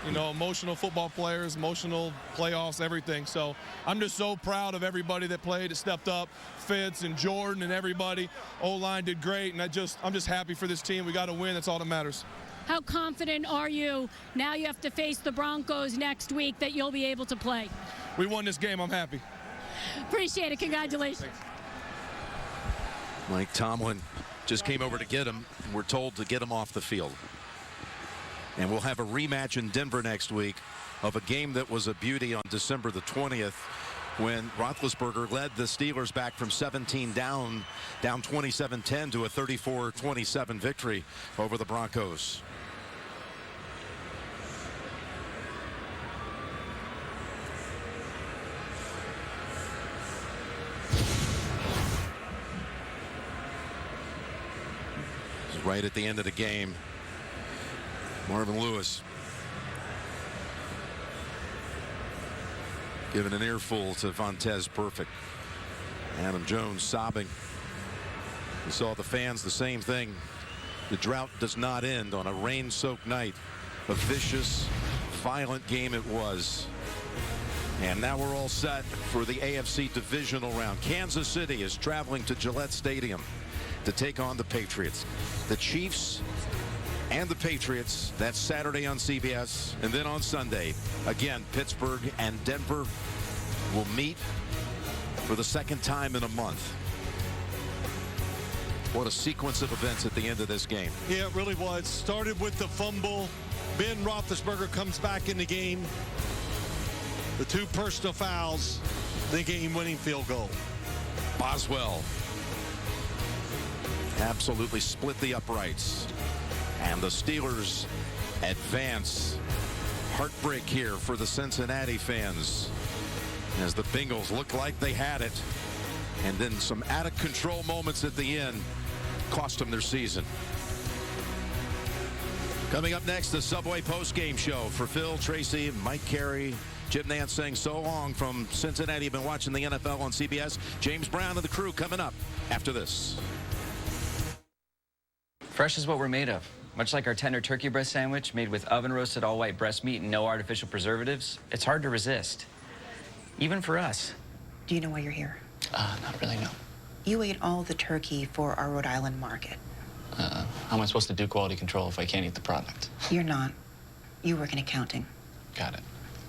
Emotional football players, emotional playoffs, everything. So I'm just so proud of everybody that played, that stepped up, Fitz and Jordan and everybody. O-line did great, and I'm just happy for this team. We got to win. That's all that matters. How confident are you now you have to face the Broncos next week that you'll be able to play? We won this game. I'm happy. Appreciate it. Congratulations. Thanks. Mike Tomlin just came over to get him. We're told to get him off the field. And we'll have a rematch in Denver next week of a game that was a beauty on December the 20th when Roethlisberger led the Steelers back from 17 down 27-10 to a 34-27 victory over the Broncos. This is right at the end of the game. Marvin Lewis giving an earful to Vontaze Perfect. Adam Jones sobbing. We saw the fans the same thing. The drought does not end on a rain-soaked night. A vicious, violent game it was. And now we're all set for the AFC divisional round. Kansas City is traveling to Gillette Stadium to take on the Patriots. The Chiefs and the Patriots, that's Saturday on CBS. And then on Sunday, again, Pittsburgh and Denver will meet for the second time in a month. What a sequence of events at the end of this game. Yeah, it really was. Started with the fumble. Ben Roethlisberger comes back in the game. The two personal fouls, the game-winning field goal. Boswell absolutely split the uprights. And the Steelers advance. Heartbreak here for the Cincinnati fans as the Bengals looked like they had it. And then some out-of-control moments at the end cost them their season. Coming up next, the Subway post-game show for Phil, Tracy, Mike Carey, Jim Nance saying so long from Cincinnati. You've been watching the NFL on CBS. James Brown and the crew coming up after this. Fresh is what we're made of. Much like our tender turkey breast sandwich made with oven-roasted all-white breast meat and no artificial preservatives, it's hard to resist, even for us. Do you know why you're here? Not really, no. You ate all the turkey for our Rhode Island market. How am I supposed to do quality control if I can't eat the product? You're not. You work in accounting. Got it.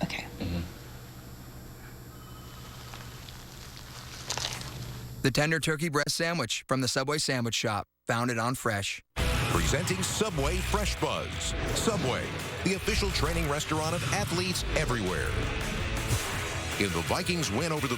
Okay. The tender turkey breast sandwich from the Subway Sandwich Shop. Found it on Fresh. Presenting Subway Fresh Buzz. Subway, the official training restaurant of athletes everywhere. In the Vikings win over the